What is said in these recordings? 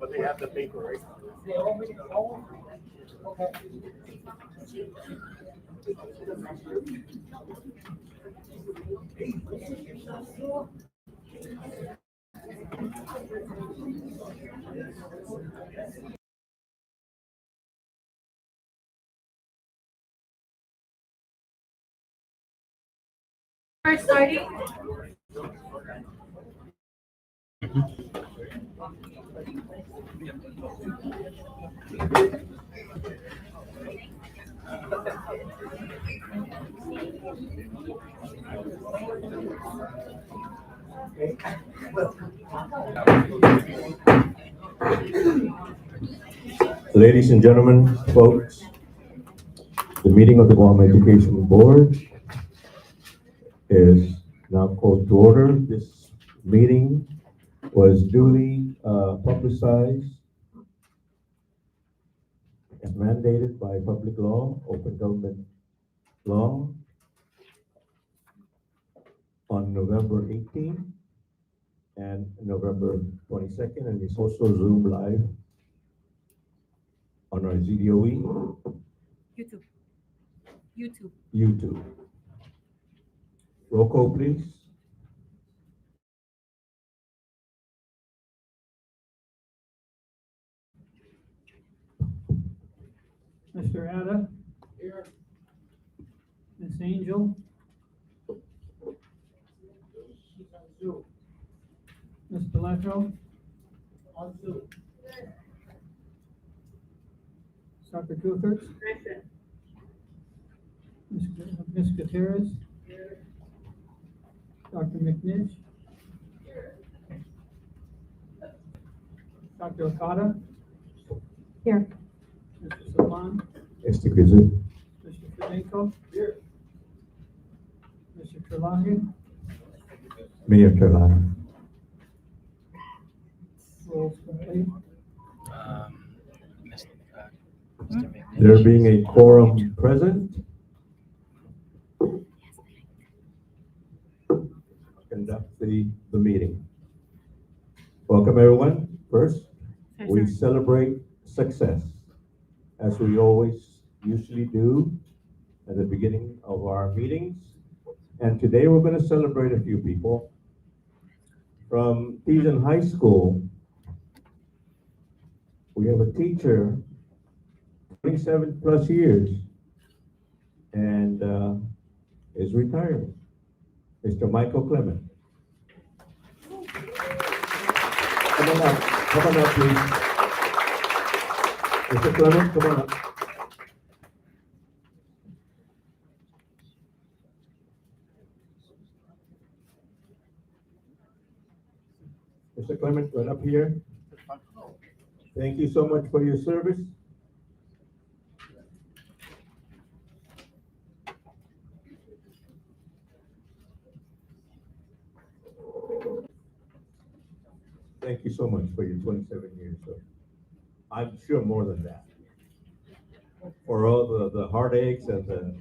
But they have the paper, right? We're starting. Ladies and gentlemen, folks, the meeting of the Guam Education Board is now called to order. This meeting was duly publicized as mandated by public law, open government law, on November 18th and November 22nd, and it's also Zoom live on our ZDOE, YouTube. YouTube. Roll call, please. Mr. Atta? Here. Ms. Angel? Mr. Letro? On Zoom. Dr. Cuthers? Ms. Gutierrez? Dr. McNish? Dr. Okada? Here. Mr. Saban? Mr. Grizz. Mr. Fidenko? Here. Mr. Terlahi? Mayor Carolina. Rolls complete. Mr. McNish. There being a quorum present, conduct the meeting. Welcome, everyone. First, we celebrate success, as we always usually do at the beginning of our meetings. And today we're going to celebrate a few people. From Teason High School, we have a teacher, 27 plus years, and is retiring, Mr. Michael Clement. Come on up, please. Mr. Clement, come on up. Mr. Clement, right up here. Thank you so much for your service. Thank you so much for your 27 years. So I'm sure more than that. For all the heartaches and the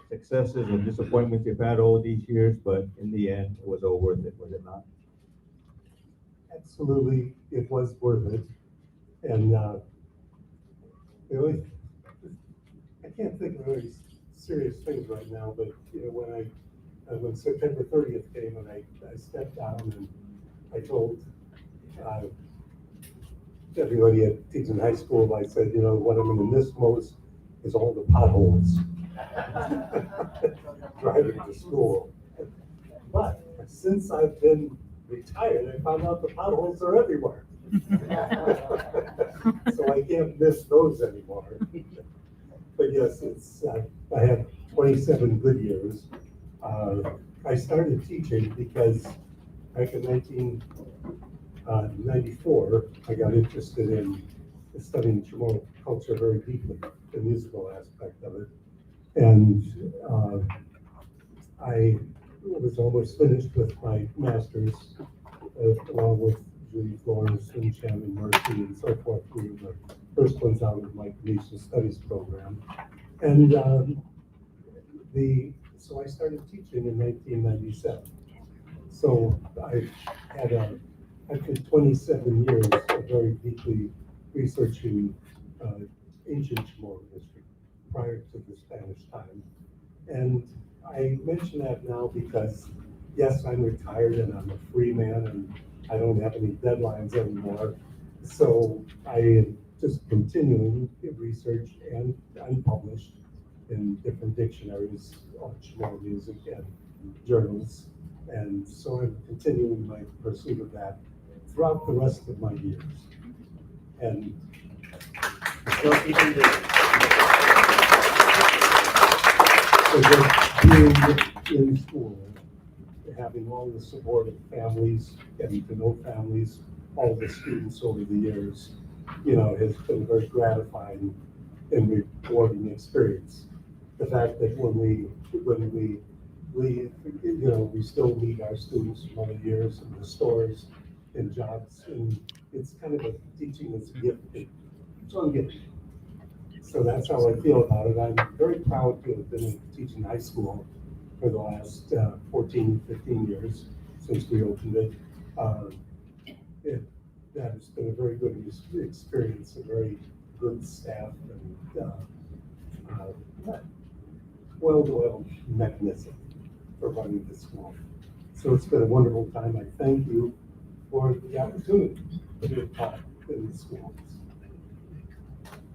successes and disappointments you've had all these years, but in the end, it was all worth it, was it not? Absolutely, it was worth it. And really, I can't think of any serious things right now, but when September 30th came and I stepped down and I told everybody at Teason High School, I said, what I'm going to miss most is all the potholes driving to school. But since I've been retired, I found out the potholes are everywhere. So I can't miss those anymore. But yes, I have 27 good years. I started teaching because back in 1994, I got interested in studying Chamorro culture very deeply, the musical aspect of it. And I was almost finished with my master's, along with Julie Flores and Shannon Murphy and so forth. We were the first ones out of my Canadian Studies program. And so I started teaching in 1997. So I had after 27 years of very deeply researching ancient Chamorro history prior to the Spanish time. And I mention that now because, yes, I'm retired and I'm a free man and I don't have any deadlines anymore. So I am just continuing research and unpublished in different dictionaries on Chamorro music and journals. And so I'm continuing my pursuit of that throughout the rest of my years. And so just being in school, having all the support of families, getting to know families, all the students over the years, has been a very gratifying and rewarding experience. The fact that when we leave, we still meet our students from other years in the stores and jobs, and it's kind of a teaching that's a gift. So I'm giving. So that's how I feel about it. I'm very proud to have been teaching high school for the last 14, 15 years since we opened it. That has been a very good experience, a very good staff and well-oiled mechanism for running the school. So it's been a wonderful time. I thank you for the opportunity to talk in the schools.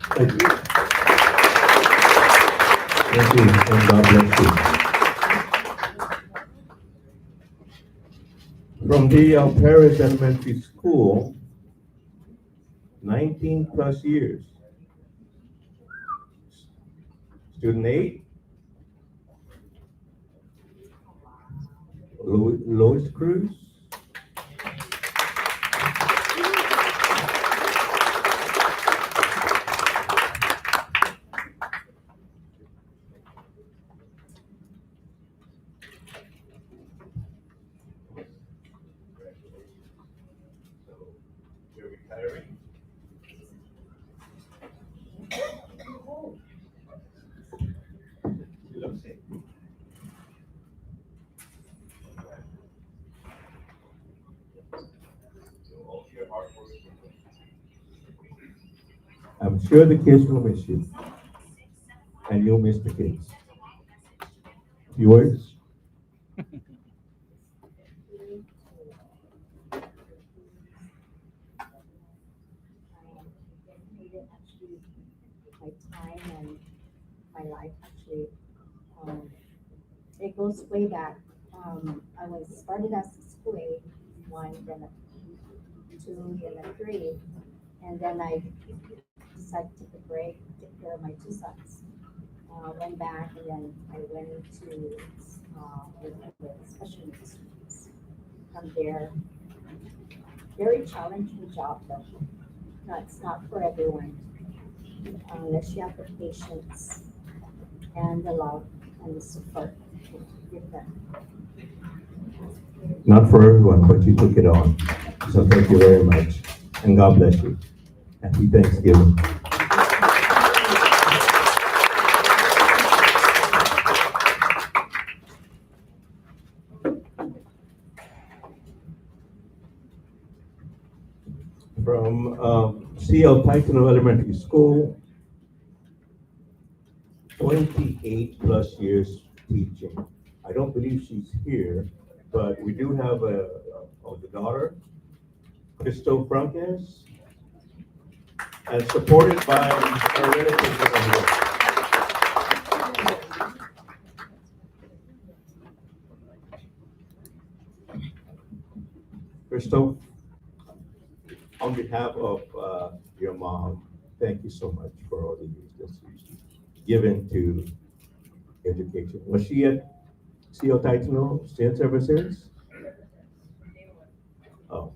Thank you. Thank you, and God bless you. From the Paris Elementary School, 19 plus years. Student 8, Lois Cruz. You're retiring? You look sick. I'm sure the kids will miss you, and you'll miss the kids. Yours? Dedicated actually my time and my life actually. It goes way back. I was started as a school aide, 1, then a 2, then a 3, and then I decided to take a break, take care of my 2 sons. Went back and then I went into with special needs students. From there, very challenging job though. No, it's not for everyone. Unless you have the patience and the love and the support to give them. Not for everyone, but you took it on. So thank you very much, and God bless you. Happy Thanksgiving. From CL Titan Elementary School, 28 plus years teaching. I don't believe she's here, but we do have the daughter, Crystal Franquez, and supported by her relatives as well. Crystal, on behalf of your mom, thank you so much for all the years that she's given to education. Was she at CO Titano since ever since? Oh,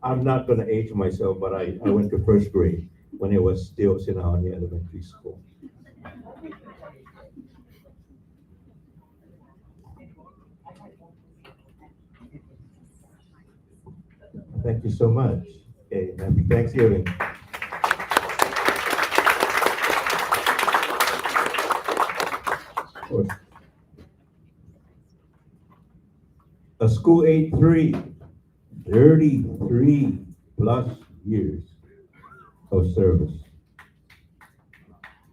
I'm not gonna age myself, but I went to first grade when it was still Sinaoni Elementary School. Thank you so much. Okay, happy Thanksgiving. Of course. A school aide 3, 33 plus years of service.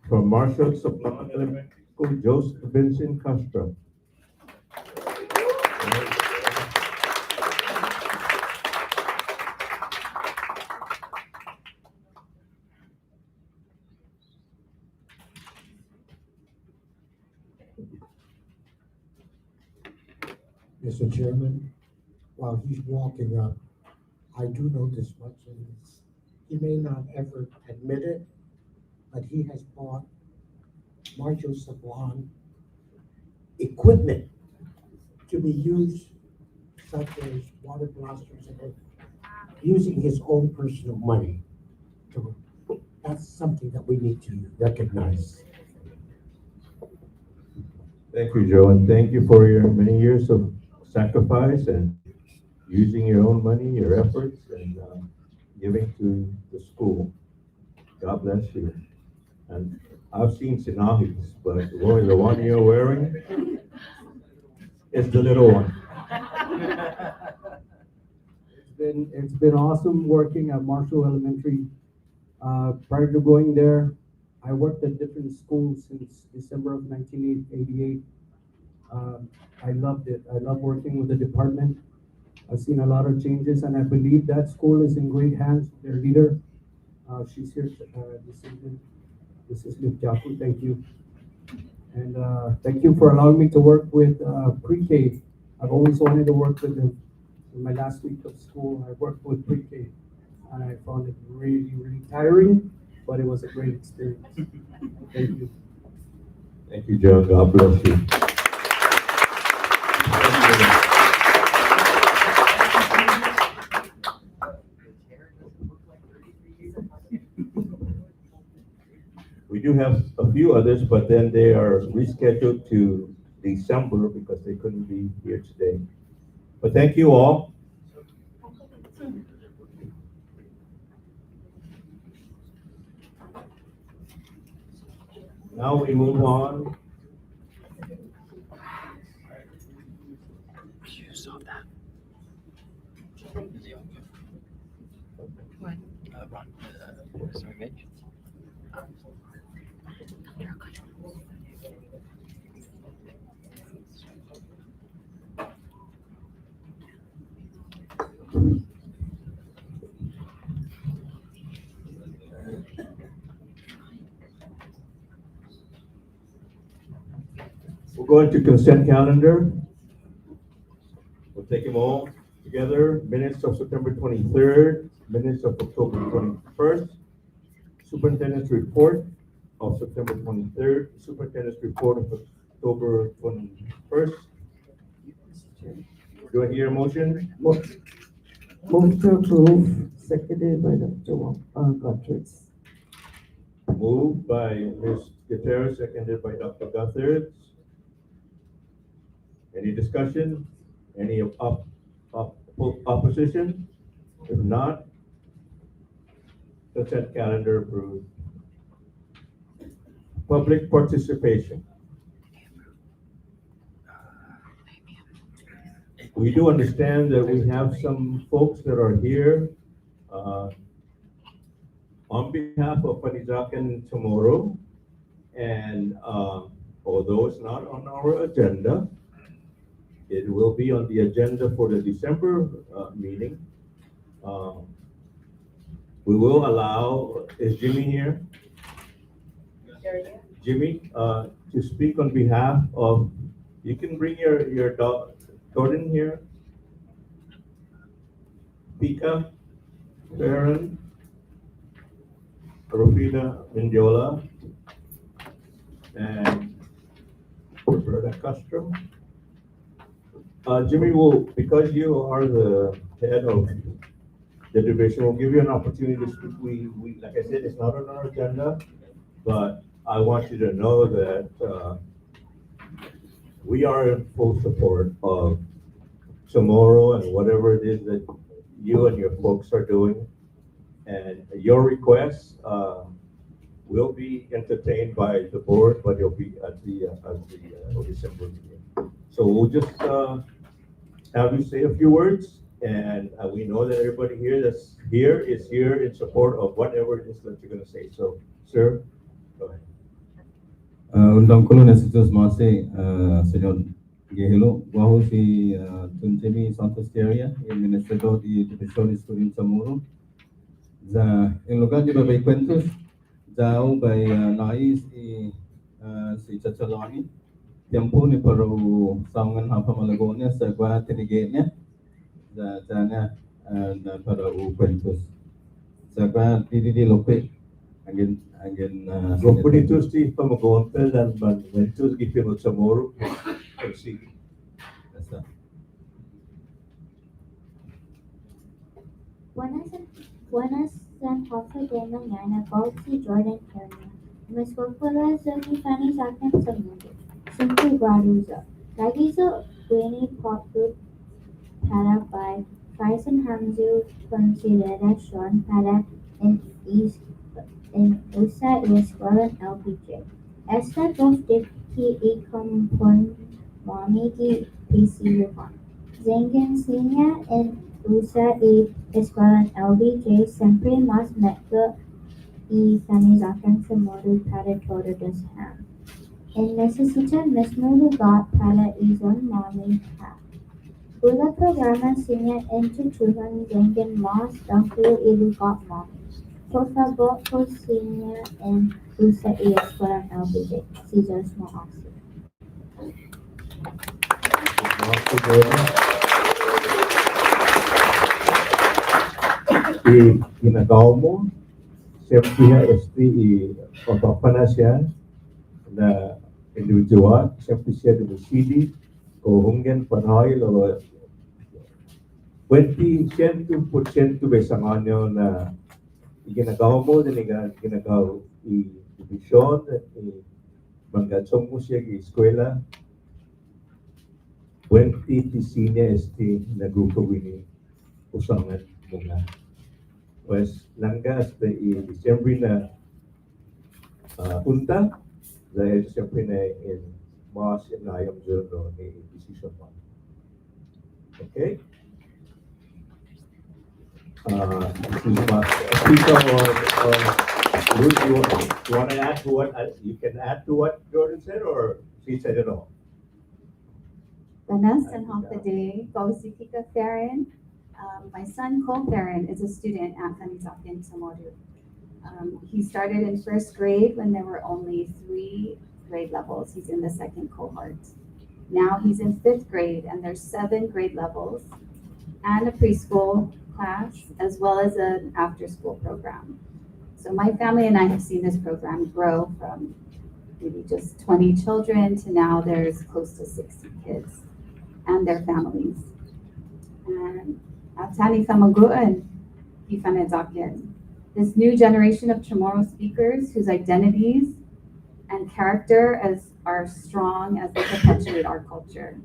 From Marshall Supply Elementary School, Joseph Vincent Castro. Mr. Chairman, while he's walking up, I do know this much, and he may not ever admit it, but he has bought Marshall Sablon equipment to be used, such as water blasters and everything, using his own personal money. That's something that we need to recognize. Thank you, Joe, and thank you for your many years of sacrifice and using your own money, your efforts, and giving to the school. God bless you. And I've seen Sinahis, but boy, the one you're wearing is the little one. It's been awesome working at Marshall Elementary. Prior to going there, I worked at different schools since December of 1988. I loved it. I love working with the department. I've seen a lot of changes, and I believe that school is in great hands. Their leader, she's here this evening. This is Ms. Jaku. Thank you. And thank you for allowing me to work with pre-K. I've always wanted to work with them. In my last week of school, I worked with pre-K, and I found it really, really tiring, but it was a great experience. Thank you. Thank you, Joe. God bless you. We do have a few others, but then they are rescheduled to December because they couldn't be here today. But thank you all. Now we move on. You saw that. Ron, sorry, Mitch. We'll go into consent calendar. We'll take them all together. Minutes of September 23rd, minutes of October 21st, superintendent's report of September 23rd, superintendent's report of October 21st. Do I hear a motion? Move to approve, seconded by Dr. Gutierrez. Moved by Ms. Gutierrez, seconded by Dr. Gutierrez. Any discussion? Any opposition? If not, consent calendar approved. Public participation. We do understand that we have some folks that are here on behalf of Panizacan tomorrow, and although it's not on our agenda, it will be on the agenda for the December meeting. We will allow, is Jimmy here? Jimmy, to speak on behalf of, you can bring your Jordan here. Pika, Baron, Rufina Mendiola, and Roberta Castro. Jimmy will, because you are the head of the division, we'll give you an opportunity to speak. We like I said, it's not on our agenda, but I want you to know that we are in full support of tomorrow and whatever it is that you and your folks are doing. And your requests will be entertained by the board, but it'll be at the December meeting. So we'll just have you say a few words, and we know that everybody here that's here is here in support of whatever it is that you're going to say. So, sir, go ahead. Undang kulo na situs masi senyor Gehelo bajo si Tunjemi Santos Teria administrador di División Estudios Samuro za en lugar de beber cuentos jauh by nais si Chachalani tiempo ni paru saungan hapa malagonya sa gua tinigenya za jana na para cuentos sa gua di lope again Gopunitus ti pamagontel dan banventus gipinot sa moro. Sige. Basta. Buenas Jose de mañana, Balti Jordan Kenya. Mas popular Zoni Fani Sakan Samudio. Simple Guaruza. Lagizo Winnie Poput para by Faison Hamzu Consideration para in USA Escuela LPJ. Esta dos de que y compon Momiki PC Yuhan. Zengen Senior en USA Escuela LBJ siempre más mezcla y Fanizakan Samodu para todo deshan. En necesita mesmo lugar para izon mami ka. Ula programa sinya entutuhan dengan mas dahulu ilugat mami. Por favor, cocina en usa y escuela LBJ. Scissors mo asi. I ginagawa mo, siyempre otopan na siya na individual, siyempre siya dumisili o hunggan panoy o 100% sa kanyo na ginagawa mo, ginagawa i-division, manggatsong mo siya i-eskwela, 20 tisina na grupo wini usangan mo nga. Pues langgas na i-December na punta dahil siyempre na in mas inayam dyan ni decision mo. Okay? This is my speaker or Ruth, you want to add to what you can add to what Jordan said, or she said it all? Vanessa and half the day, Kausipika Farron. My son Cole Farron is a student at Fanizakan Samodu. He started in first grade when there were only 3 grade levels. He's in the second cohort. Now he's in 5th grade and there's 7 grade levels and a preschool class as well as an after school program. So my family and I have seen this program grow from maybe just 20 children to now there's close to 60 kids and their families. And Atani Famaguan, Ifanazakian. This new generation of Chamorro speakers whose identities and character are strong as they perpetuate our culture.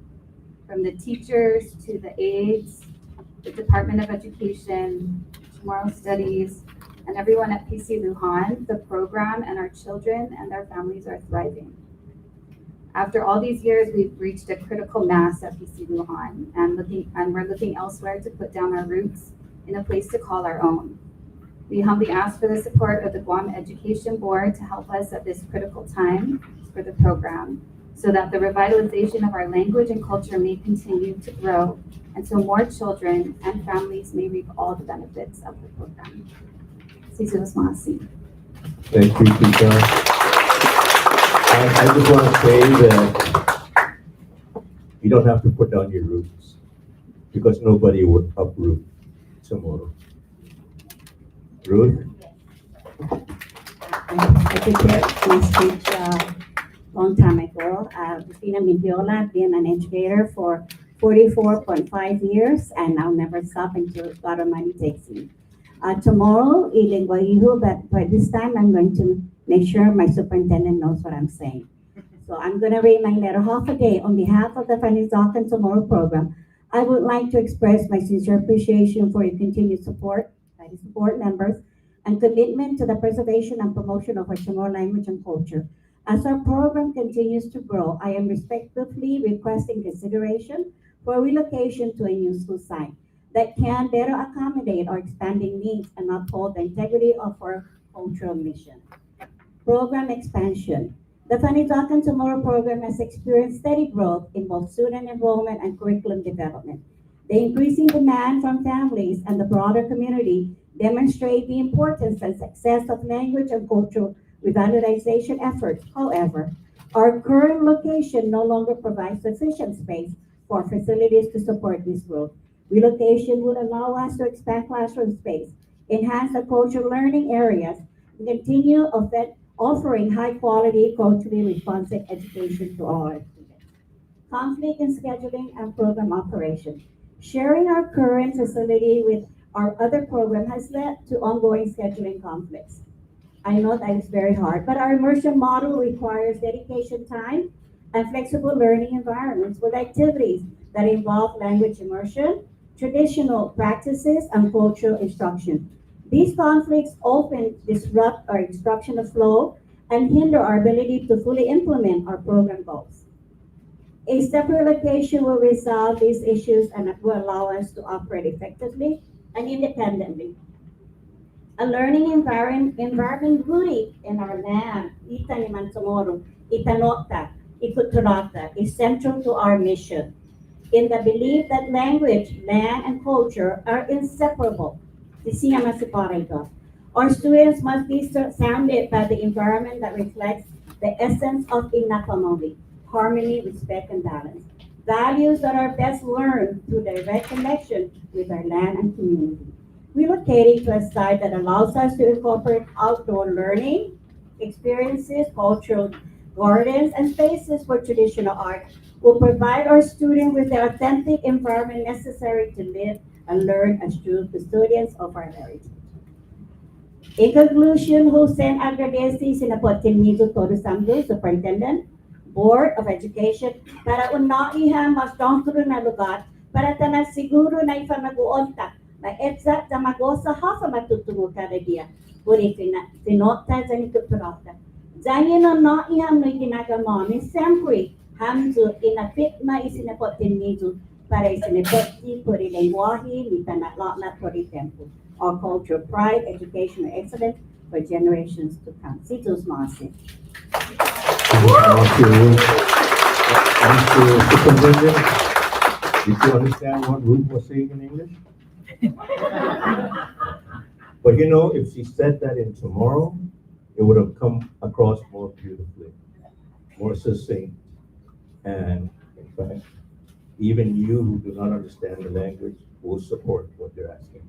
From the teachers to the aides, the Department of Education, Chamorro Studies, and everyone at PC Lujan, the program and our children and their families are thriving. After all these years, we've reached a critical mass at PC Lujan, and we're looking elsewhere to put down our roots in a place to call our own. We humbly ask for the support of the Guam Education Board to help us at this critical time for the program, so that the revitalization of our language and culture may continue to grow, and so more children and families may reap all the benefits of the program. Sisus Masi. Thank you, Tika. I just want to say that you don't have to put down your roots because nobody would uproot tomorrow. Ruth? I prepared my speech long time ago. Rufina Mindiola, been an educator for 44.5 years, and I'll never stop until God Almighty takes me. Tomorrow, but by this time, I'm going to make sure my superintendent knows what I'm saying. So I'm going to read my letter. Half a day on behalf of the Fanizakan Tomorrow program. I would like to express my sincere appreciation for your continued support, by the support members, and commitment to the preservation and promotion of our Chamorro language and culture. As our program continues to grow, I am respectfully requesting consideration for relocation to a new school site that can better accommodate our expanding needs and uphold the integrity of our cultural mission. Program expansion. The Fanizakan Tomorrow program has experienced steady growth in both student enrollment and curriculum development. The increasing demand from families and the broader community demonstrate the importance and success of language and cultural revitalization efforts. However, our current location no longer provides sufficient space for facilities to support this growth. Relocation would allow us to expand classroom space, enhance the cultural learning areas, and continue offering high-quality, culturally responsive education to all our students. Conflict in scheduling and program operation. Sharing our current facility with our other program has led to ongoing scheduling conflicts. I know that it's very hard, but our immersion model requires dedication time and flexible learning environments with activities that involve language immersion, traditional practices, and cultural instruction. These conflicts often disrupt our instructional flow and hinder our ability to fully implement our program goals. A separate location will resolve these issues and will allow us to operate effectively and independently. a learning environment rooted in our land, Ita ni Mansamoro, Itanota, Ikuturata, is central to our mission. In the belief that language, land, and culture are inseparable. Our students must be surrounded by the environment that reflects the essence of Inapamovi, harmony, respect, and balance. Values that are best learned through direct connection with our land and community. Relocating to a site that allows us to incorporate outdoor learning, experiences, cultural gardens, and spaces for traditional art will provide our students with the authentic environment necessary to live and learn as true custodians of our heritage. In conclusion, Hussein agradece sinapotimito todo samdo, Superintendent, Board of Education, para unaihan mas dongkro na lugar, para tanan siguro na ifamaguonta, maetsa sa magosa hafa matutungo kada dia, puri finota sa nituturota. Dahil no naiham no ginagawa, sempre hamzo inapitma isinapotimito, para isinipoti puri lengwahi, litanaklat puri tempo. Our culture, pride, education, and excellence for generations to come. Situs Masi. Superintendent, did you understand what Ruth was saying in English? But you know, if she said that in tomorrow, it would have come across more beautifully, more succinct. And in fact, even you who do not understand the language will support what they're asking.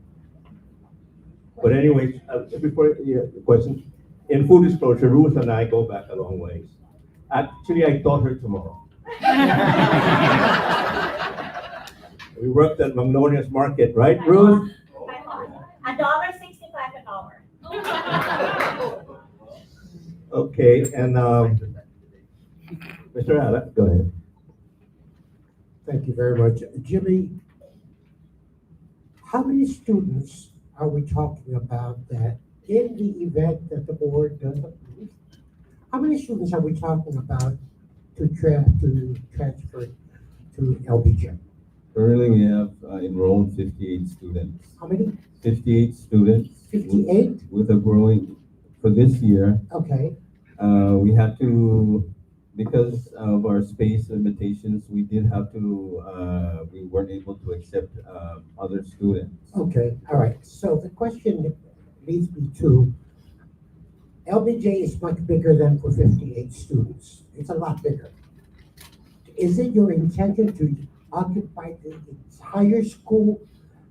But anyway, before the question, in full disclosure, Ruth and I go back a long ways. Actually, I taught her tomorrow. We worked at Magnolia's Market, right, Ruth? $1.65 an hour. Okay, and Mr. Allen, go ahead. Thank you very much. Jimmy, how many students are we talking about that in the event that the board does approve? How many students are we talking about to transfer to LBJ? Currently, we have enrolled 58 students. How many? 58 students. 58? With a growing, for this year, Okay, we had to, because of our space limitations, we did have to, we weren't able to accept other students. okay, all right. So the question leads me to, LBJ is much bigger than for 58 students. It's a lot bigger. Is it your intention to occupy the entire school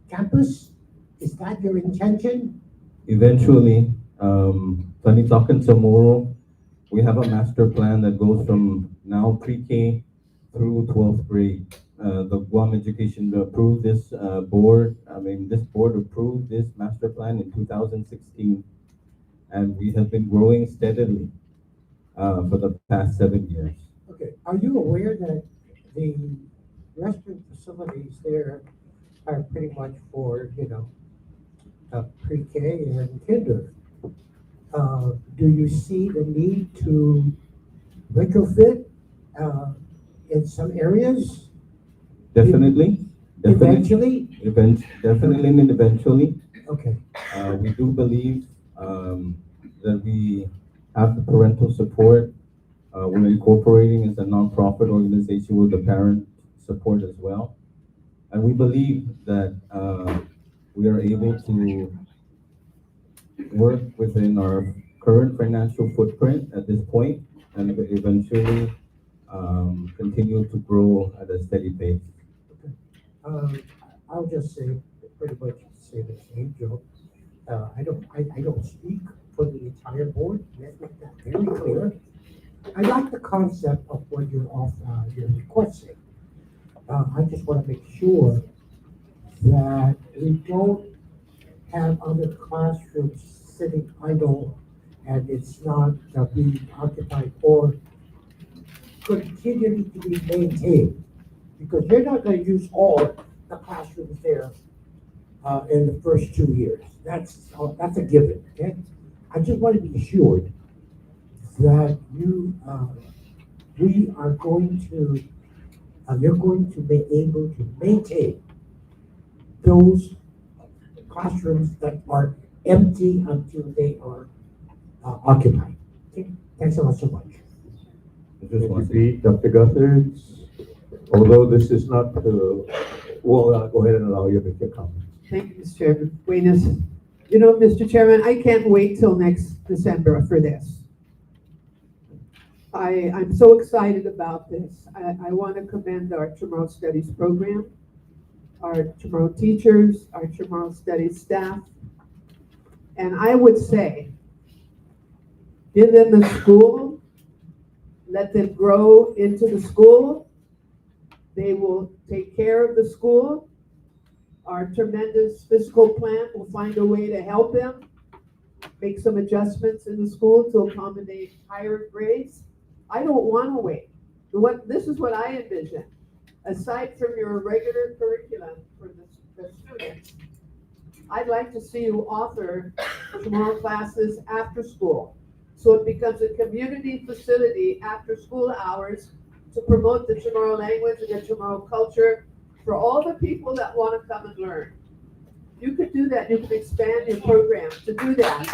campus? Is that your intention? Eventually, Tanitakan Samoro, we have a master plan that goes from now pre-K through 12th grade. The Guam Education approved this this board approved this master plan in 2016, and we have been growing steadily for the past 7 years. Okay, are you aware that the restroom facilities there are pretty much for, pre-K and kinder? Do you see the need to retrofit in some areas? Definitely. Eventually? Definitely and eventually. Okay, We do believe that we have the parental support. We're incorporating as a nonprofit organization with the parent support as well. And we believe that we are able to work within our current financial footprint at this point and eventually continue to grow at a steady pace. I'll just say, pretty much say the same, Joe. I don't speak for the entire board, let's make that very clear. I like the concept of what you're requesting. I just want to make sure that we don't have other classrooms sitting idle and it's not being occupied or continuing to be maintained. Because you're not going to use all the classrooms there in the first 2 years. That's a given, okay? I just want to be assured that we are going to, you're going to be able to maintain those classrooms that are empty until they are occupied. Okay, thanks so much. Thank you, Pete. Dr. Guthers, although this is not, well, I'll go ahead and allow you to make your comment. Thank you, Mr. Chairman. Buenas. You know, Mr. Chairman, I can't wait till next December for this. I'm so excited about this. I want to commend our Chamorro Studies program, our Chamorro teachers, our Chamorro Studies staff. And I would say, give them the school, let them grow into the school. They will take care of the school. Our tremendous fiscal plant will find a way to help them make some adjustments in the school to accommodate higher grades. I don't want to wait. This is what I envision. Aside from your regular curriculum for the students, I'd like to see you offer Chamorro classes after school. So it becomes a community facility after school hours to promote the Chamorro language and the Chamorro culture for all the people that want to come and learn. You could do that. You could expand your program to do that.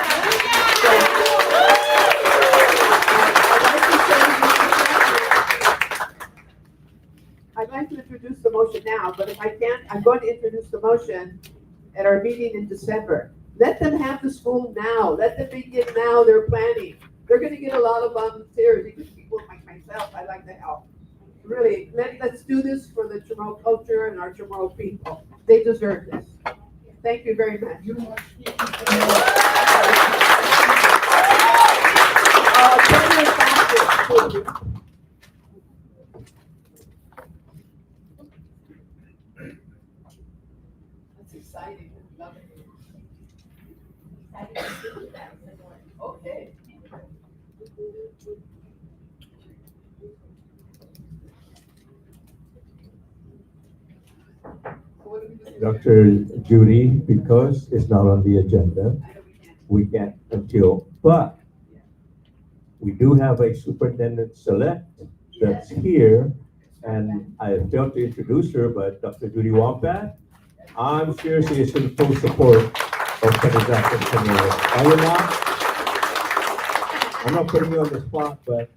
I'd like to introduce the motion now, but if I can't, I'm going to introduce the motion at our meeting in December. Let them have the school now. Let them begin now their planning. They're going to get a lot of volunteers, even people like myself. I like to help. Really, let's do this for the Chamorro culture and our Chamorro people. They deserve this. Thank you very much. That's exciting. Love it. Okay. Dr. Judy, because it's not on the agenda, we can't until, but we do have a superintendent select that's here, and I failed to introduce her, but Dr. Judy Wampat, I'm sure she is in full support of Penizak and Chamorro. Are you not? I'm not putting you on the spot, but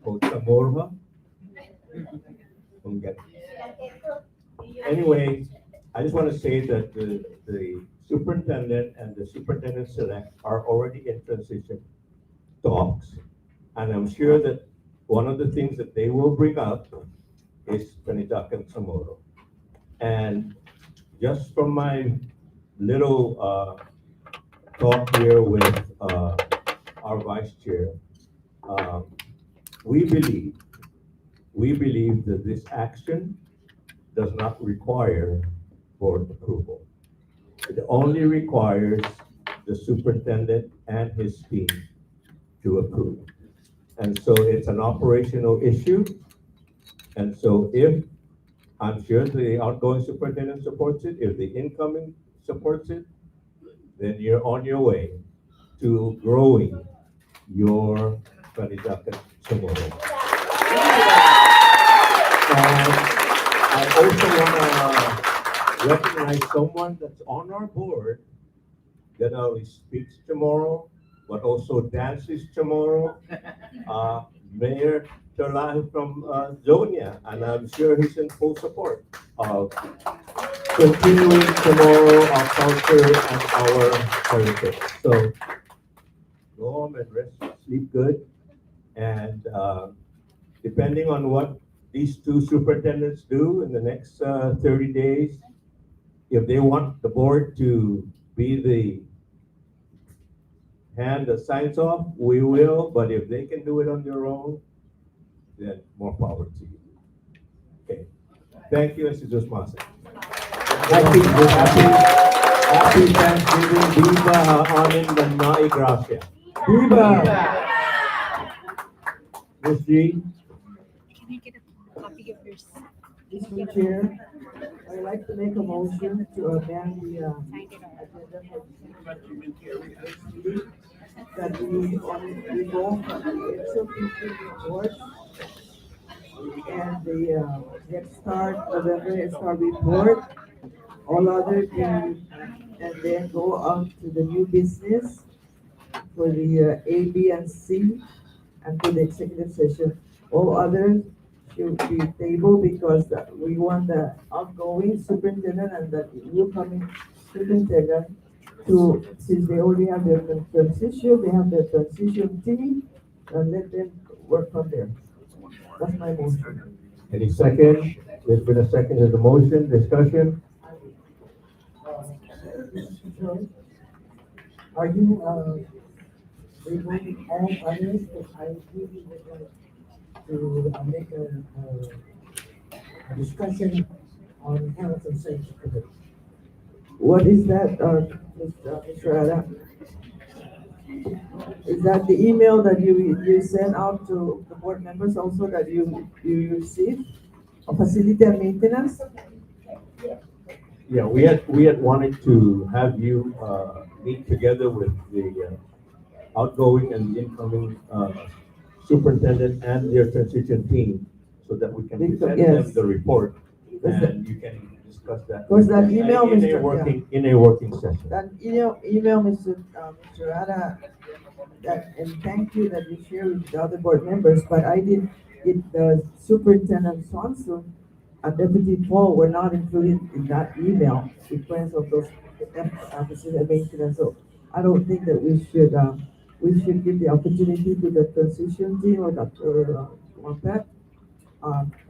Chamorro. Anyway, I just want to say that the superintendent and the superintendent select are already in transition talks. And I'm sure that one of the things that they will bring up is Penizak and Chamorro. And just from my little talk here with our vice chair, we believe that this action does not require board approval. It only requires the superintendent and his team to approve. And so it's an operational issue. And so if, I'm sure the outgoing superintendent supports it, if the incoming supports it, then you're on your way to growing your Penizak and Chamorro. I also want to recognize someone that's on our board that not only speaks Chamorro, but also dances Chamorro, Mayor Terlahi from Zonia, and I'm sure he's in full support of continuing Chamorro, our culture, and our heritage. So go home and rest, sleep good, and depending on what these two superintendents do in the next 30 days, if they want the board to be the hand that signs off, we will, but if they can do it on their own, then more power to you. Okay. Thank you, Mr. Jusmasa. Happy Thanksgiving. Viva Amin and Mai Gracia. Viva! Ms. G. Mr. Chair, I'd like to make a motion to amend the agenda for next meeting, that we go from the Ex-Officio report and the November Head Start report, all other than, and then go on to the new business for the A, B, and C, and for the executive session. All others should be tabled because we want the outgoing superintendent and the new coming superintendent to, since they already have their transition, they have their transition team, and let them work from there. That's my motion. Any second? There's been a second to the motion, discussion? Mr. Chairman, are you, removing all others? Because I really would like to make a discussion on health and safety committee. What is that, Mr. Ada? Is that the email that you sent out to the board members also that you received? Of facility and maintenance? Yeah, we had wanted to have you, meet together with the outgoing and the incoming, superintendent and their transition team so that we can present them Yes. the report Is that- and you can discuss that. Was that email, in Mr. a working, in a working session. That email, Mr. Ada, that, and thank you that you share with the other board members, but I did, the superintendent Swanson and Deputy Paul were not included in that email sequence of those facility and maintenance. So I don't think that we should give the opportunity to the transition team or Dr. Wampat,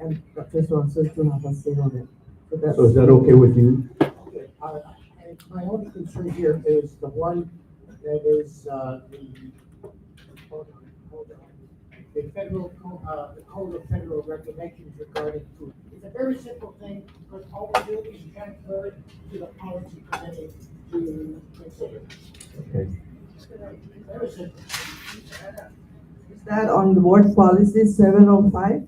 and Dr. Swanson to have a say on it. So that's. So is that okay with you? And my only concern here is the one that is, hold on. The the code of federal regulations regarding food. It's a very simple thing, because all we do is transfer it to the policy committee to consider. Okay. Very simple. Is that on the board policy 705?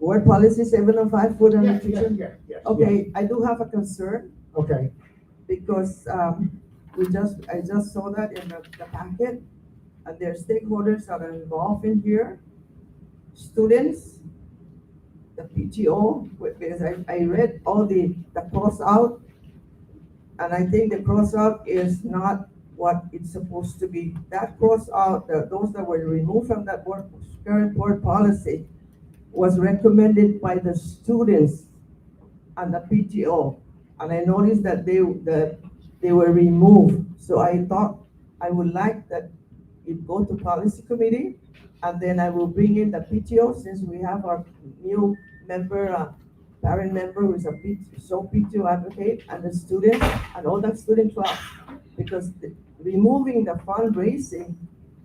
Board policy 705, food and nutrition? Yes. Okay, I do have a concern Okay, because I just saw that in the packet, and there are stakeholders that are involved in here, students, the PTO, because I read all the cross out, and I think the cross out is not what it's supposed to be. That cross out, those that were removed from that current board policy was recommended by the students and the PTO. And I noticed that they were removed. So I thought I would like that it go to policy committee, and then I will bring in the PTO, since we have our new member, parent member who is a PTO advocate, and the students and all the student clubs. Because removing the fundraising,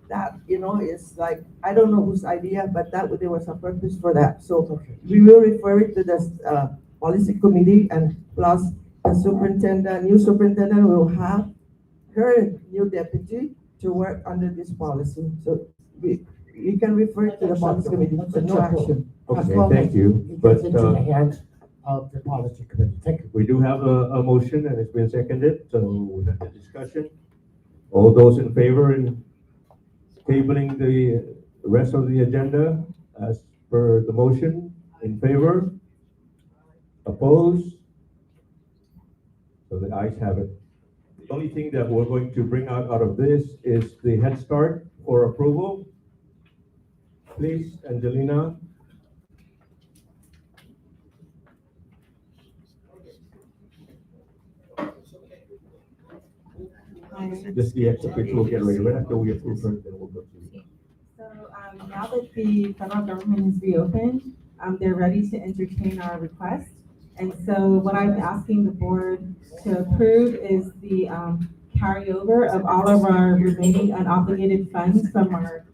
that, is like, I don't know whose idea, but there was a purpose for that. So we will refer it to the policy committee, and plus the new superintendent will have her new deputy to work under this policy. So we can refer it to the policy committee, but no action. Okay, thank you. it But, gets into the hands of the policy committee. Thank you. we do have a motion and it's been seconded, so we have the discussion. All those in favor in tabling the rest of the agenda as per the motion, in favor? Opposed? So the ayes have it. The only thing that we're going to bring out of this is the Head Start for approval. Please, Angelina. This is the Ex-Officio, we'll get ready. Right after we approve her, then we'll go to you. So now that the federal government is reopened, they're ready to entertain our request. And so what I'm asking the board to approve is the carryover of all of our remaining unobligated funds from our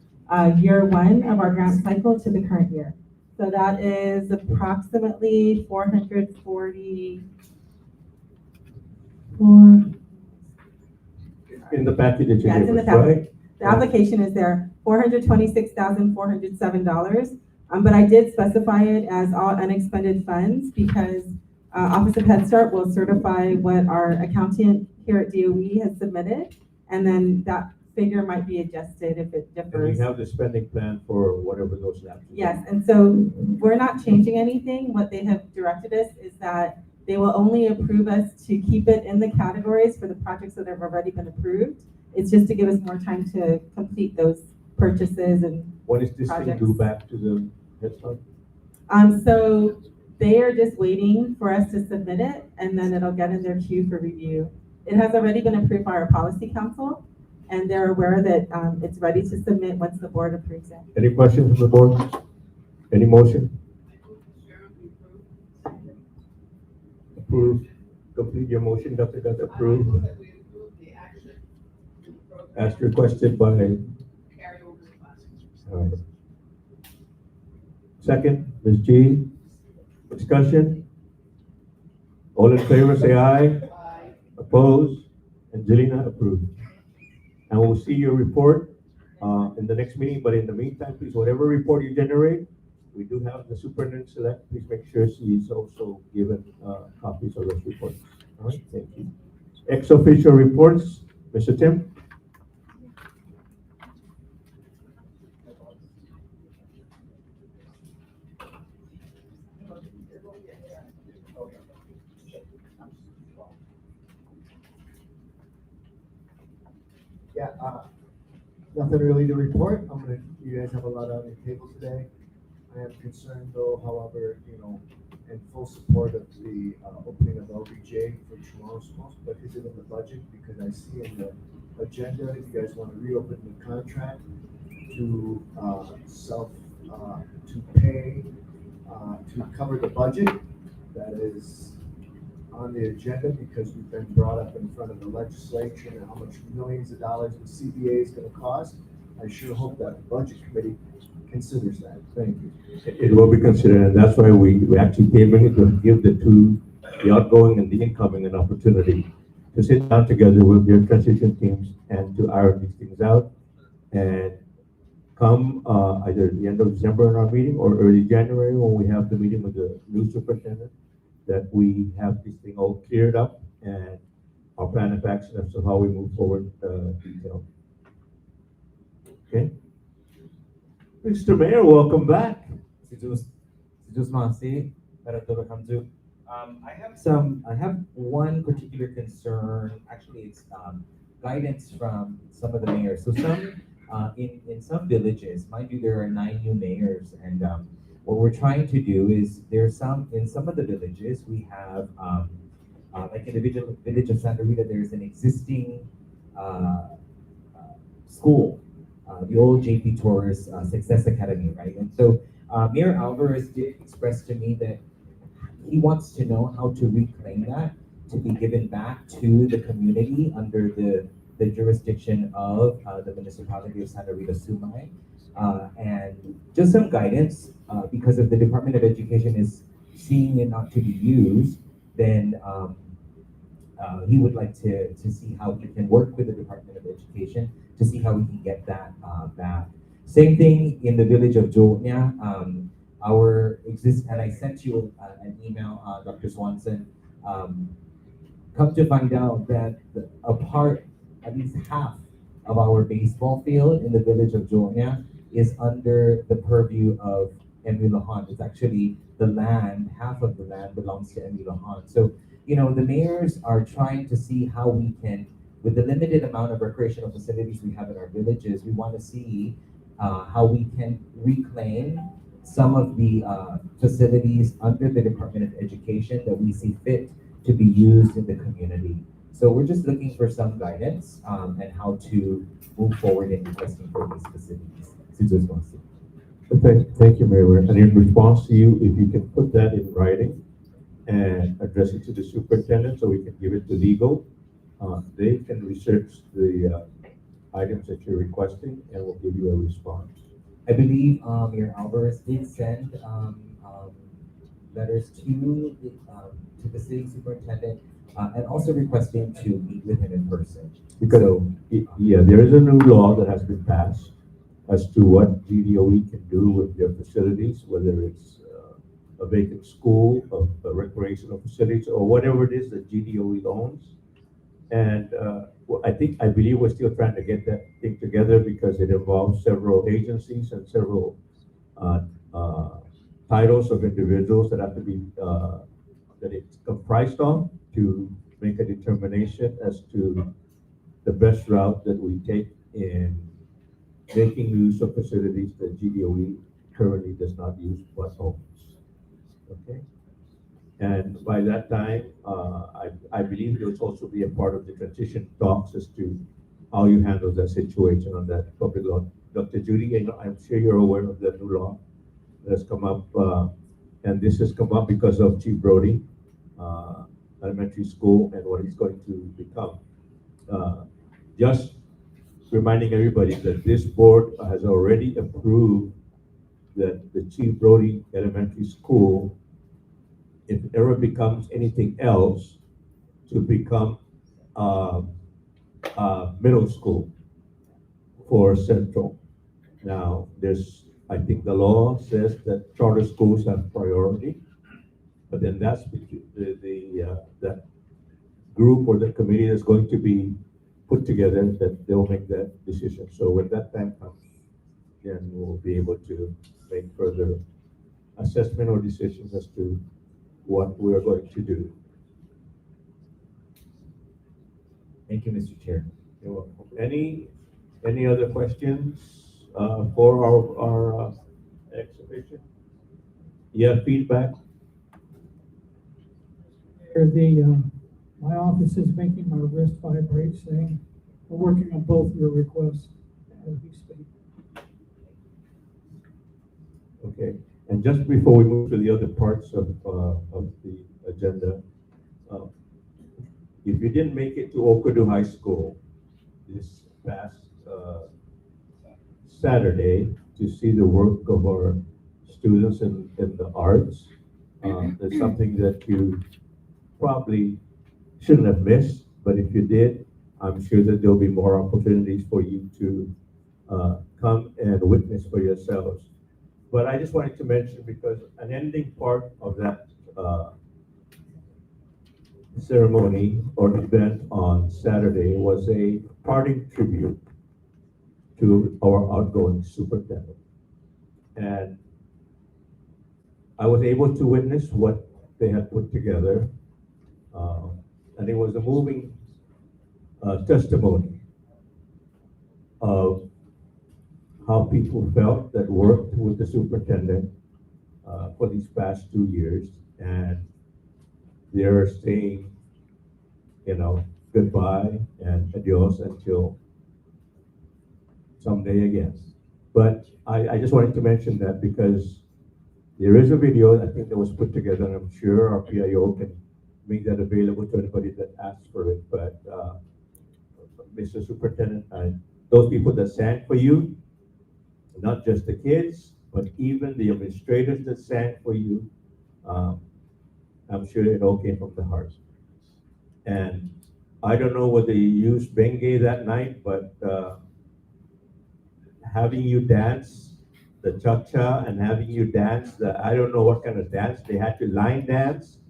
year one of our grant cycle to the current year. So that is approximately 444. In the package that you Yeah, it's gave in the us, right? packet. The application is there, $426,407. But I did specify it as all unexpended funds because Office of Head Start will certify what our accountant here at DOE has submitted, and then that figure might be adjusted if it And we differs. have the spending plan for whatever those lapses are. Yes, and so we're not changing anything. What they have directed us is that They will only approve us to keep it in the categories for the projects that have already been approved. It's just to give us more time to complete those purchases and When is this thing projects. due back to the head start? So they are just waiting for us to submit it, and then it'll get in their queue for review. It has already been approved by our policy council, and they're aware that it's ready to submit once the board approves it. Any questions from the board? Any motion? Approve, complete your motion, Dr. Gus, approve. As requested by. All right. Second, Ms. G, discussion? All in favor, say aye. Opposed? Angelina, approved. And we'll see your report in the next meeting, but in the meantime, please, whatever report you generate, we do have the superintendent select. Please make sure she is also given copies of those reports. All right, thank you. Ex-Officio reports, Mr. Tim? Yeah, nothing really to report. You guys have a lot on your table today. I am concerned though, however, in full support of the opening of LBJ for tomorrow's schools, but is it in the budget? Because I see in the agenda, you guys want to reopen the contract to to pay, to cover the budget that is on the agenda, because we've been brought up in front of the legislature and how much millions of dollars the CBA is going to cost. I sure hope that the budget committee considers that. Thank you. It will be considered, and that's why we actually came in to give the outgoing and the incoming, an opportunity to sit down together with their transition teams and to iron these things out. And come either the end of December in our meeting or early January when we have the meeting with the new superintendent, that we have this thing all cleared up and our plan of action as to how we move forward detailed. Okay. Mr. Mayor, welcome back. I have one particular concern. Actually, it's guidance from some of the mayors. So some in some villages, mind you, there are 9 new mayors, and what we're trying to do is in some of the villages we have like in the village of Santa Rita, there's an existing school, the old JP Torres Success Academy, right? And so Mayor Alvarez did express to me that he wants to know how to reclaim that to be given back to the community under the jurisdiction of the municipality of Santa Rita Sumay. And just some guidance, because if the Department of Education is seeing it not to be used, then he would like to see how he can work with the Department of Education to see how we can get that back. Same thing in the village of Jolnia. And I sent you an email, Dr. Swanson. Come to find out that at least half of our baseball field in the village of Jolnia is under the purview of Emilahan. It's actually the land, half of the land belongs to Emilahan. So, the mayors are trying to see how we can, with the limited amount of recreational facilities we have in our villages, we want to see how we can reclaim some of the facilities under the Department of Education that we see fit to be used in the community. So we're just looking for some guidance and how to move forward in requesting for these facilities. Thank you, Mayor. And in response to you, if you can put that in writing and address it to the superintendent so we can give it to legal, they can research the items that you're requesting and we'll give you a response. I believe Mayor Alvarez did send letters to the city superintendent and also requesting to meet with him in person. Because there is a new law that has been passed as to what GDOE can do with their facilities, whether it's a vacant school, a recreational facilities, or whatever it is that GDOE owns. And I believe we're still trying to get that thing together because it involves several agencies and several titles of individuals that have to be that it's comprised of to make a determination as to the best route that we take in making use of facilities that GDOE currently does not use but owns. Okay? And by that time, I believe it will also be a part of the transition talks as to how you handle that situation on that public law. Dr. Judy, I'm sure you're aware of the new law that's come up, and this has come up because of Chief Brody, elementary school, and what it's going to become. Just reminding everybody that this board has already approved that the Chief Brody Elementary School, if it ever becomes anything else, to become middle school for Central. Now, I think the law says that charter schools have priority, but then that's that group or the committee that's going to be put together, that they'll make that decision. So when that time comes, then we'll be able to make further assessment or decisions as to what we are going to do. Thank you, Mr. Chair. You're welcome. Any other questions for our Ex-Officio? You have feedback? My office is making my wrist vibrate, saying we're working on both your requests as we speak. Okay, and just before we move to the other parts of the agenda, if you didn't make it to Okadu High School this past Saturday to see the work of our students in the arts, it's something that you probably shouldn't have missed, but if you did, I'm sure that there'll be more opportunities for you to come and witness for yourselves. But I just wanted to mention, because an ending part of that ceremony or event on Saturday was a parting tribute to our outgoing superintendent. And I was able to witness what they had put together. And it was a moving testimony of how people felt that worked with the superintendent for these past 2 years, and they're saying, goodbye and adios until someday again. But I just wanted to mention that because there is a video, I think, that was put together, and I'm sure our PIO can make that available to anybody that asks for it. But Mr. Superintendent, those people that sang for you, not just the kids, but even the administrators that sang for you, I'm sure it all came from the heart. And I don't know whether you used Bengay that night, but having you dance the cha-cha and having you dance I don't know what kind of dance, they had to line dance.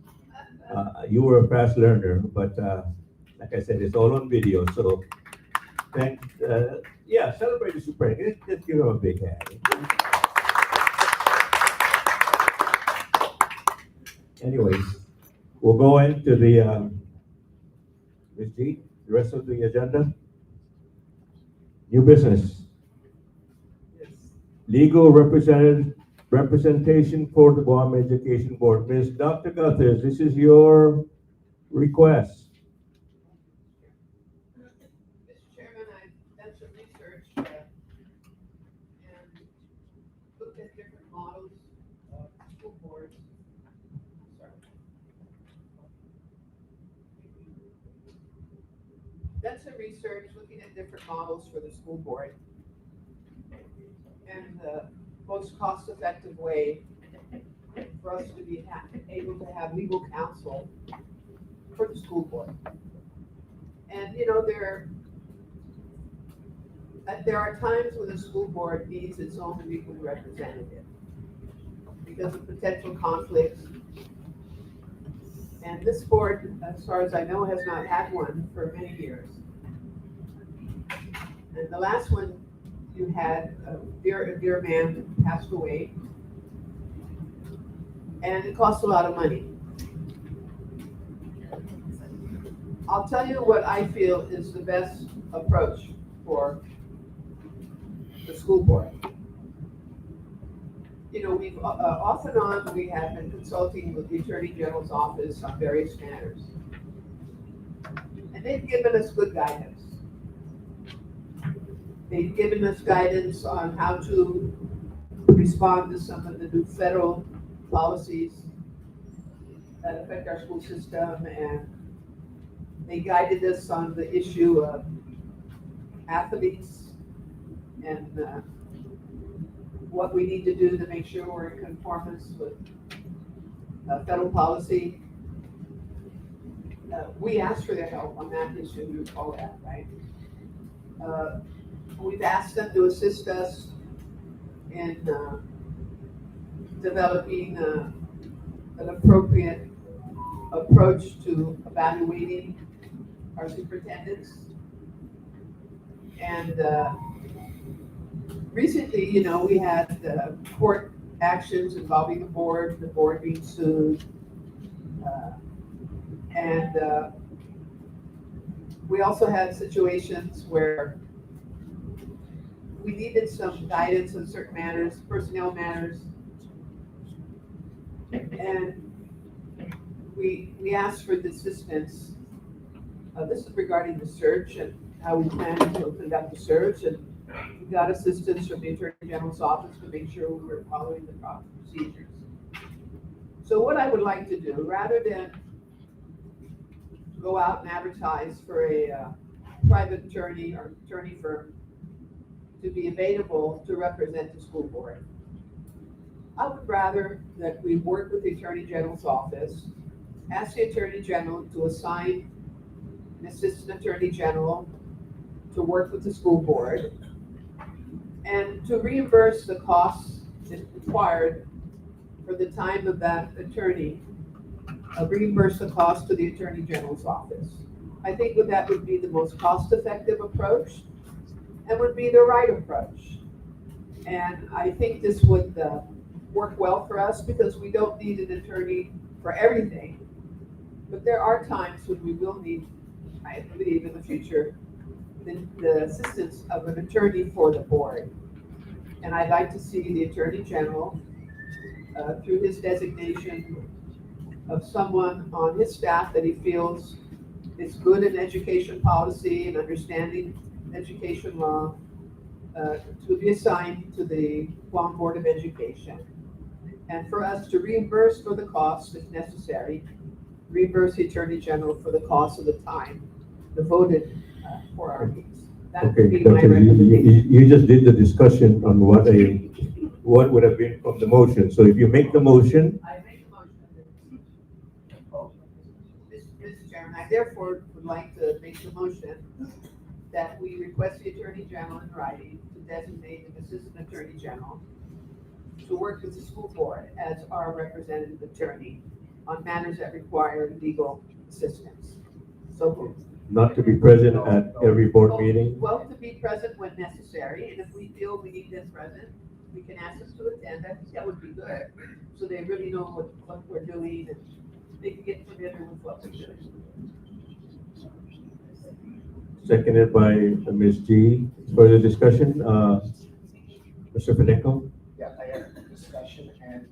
You were a fast learner, but like I said, it's all on video. So celebrate the superintendent. Let's give him a big hand. Anyways, we'll go into the Ms. G, the rest of the agenda. New business. Legal representation for the Guam Education Board. Ms. Dr. Guthers, this is your request. Mr. Chairman, I've done some research and looked at different models of school boards. Done some research looking at different models for the school board and the most cost-effective way for us to be able to have legal counsel for the school board. And there are times when the school board needs its own legal representative because of potential conflicts. And this board, as far as I know, has not had one for many years. And the last one you had, a dear man passed away, and it cost a lot of money. I'll tell you what I feel is the best approach for the school board. You know, we've, off and on, we have been consulting with the Attorney General's office on various matters. And they've given us good guidance. They've given us guidance on how to respond to some of the new federal policies that affect our school system, and they guided us on the issue of athletes and what we need to do to make sure we're in conformance with federal policy. We asked for their help on that issue, you recall that, right? We've asked them to assist us in developing an appropriate approach to evaluating our superintendents. And recently, you know, we had court actions involving the board being sued. And we also had situations where we needed some guidance on certain matters, personnel matters. And we asked for the assistance. This is regarding the search and how we plan to conduct the search. And we got assistance from the Attorney General's office to make sure we were following the proper procedures. So what I would like to do, rather than go out and advertise for a private attorney or attorney firm to be available to represent the school board, I would rather that we work with the Attorney General's office, ask the Attorney General to assign an Assistant Attorney General to work with the school board and to reimburse the costs required for the time of that attorney, reimburse the cost to the Attorney General's office. I think that would be the most cost-effective approach and would be the right approach. And I think this would work well for us because we don't need an attorney for everything. But there are times when we will need, I believe in the future, the assistance of an attorney for the board. And I'd like to see the Attorney General, through his designation of someone on his staff that he feels is good in education policy and understanding education law, to be assigned to the Guam Board of Education. And for us to reimburse for the cost if necessary, reimburse the Attorney General for the cost of the time devoted for our needs. That would be my recommendation. You just did the discussion on what would have been from the motion. So if you make the motion. I make a motion. Mr. Chairman, I therefore would like to make the motion that we request the Attorney General in writing to designate an Assistant Attorney General to work with the school board as our representative attorney on matters that require legal assistance. So Not to be present at every board meeting? Well, to be present when necessary, and if we feel we need them present, we can ask them to attend. That would be good. So they really know what we're doing and they can get familiar with what we're doing. Seconded by Ms. G. Further discussion? Mr. Paneco? Yeah, I had a discussion, and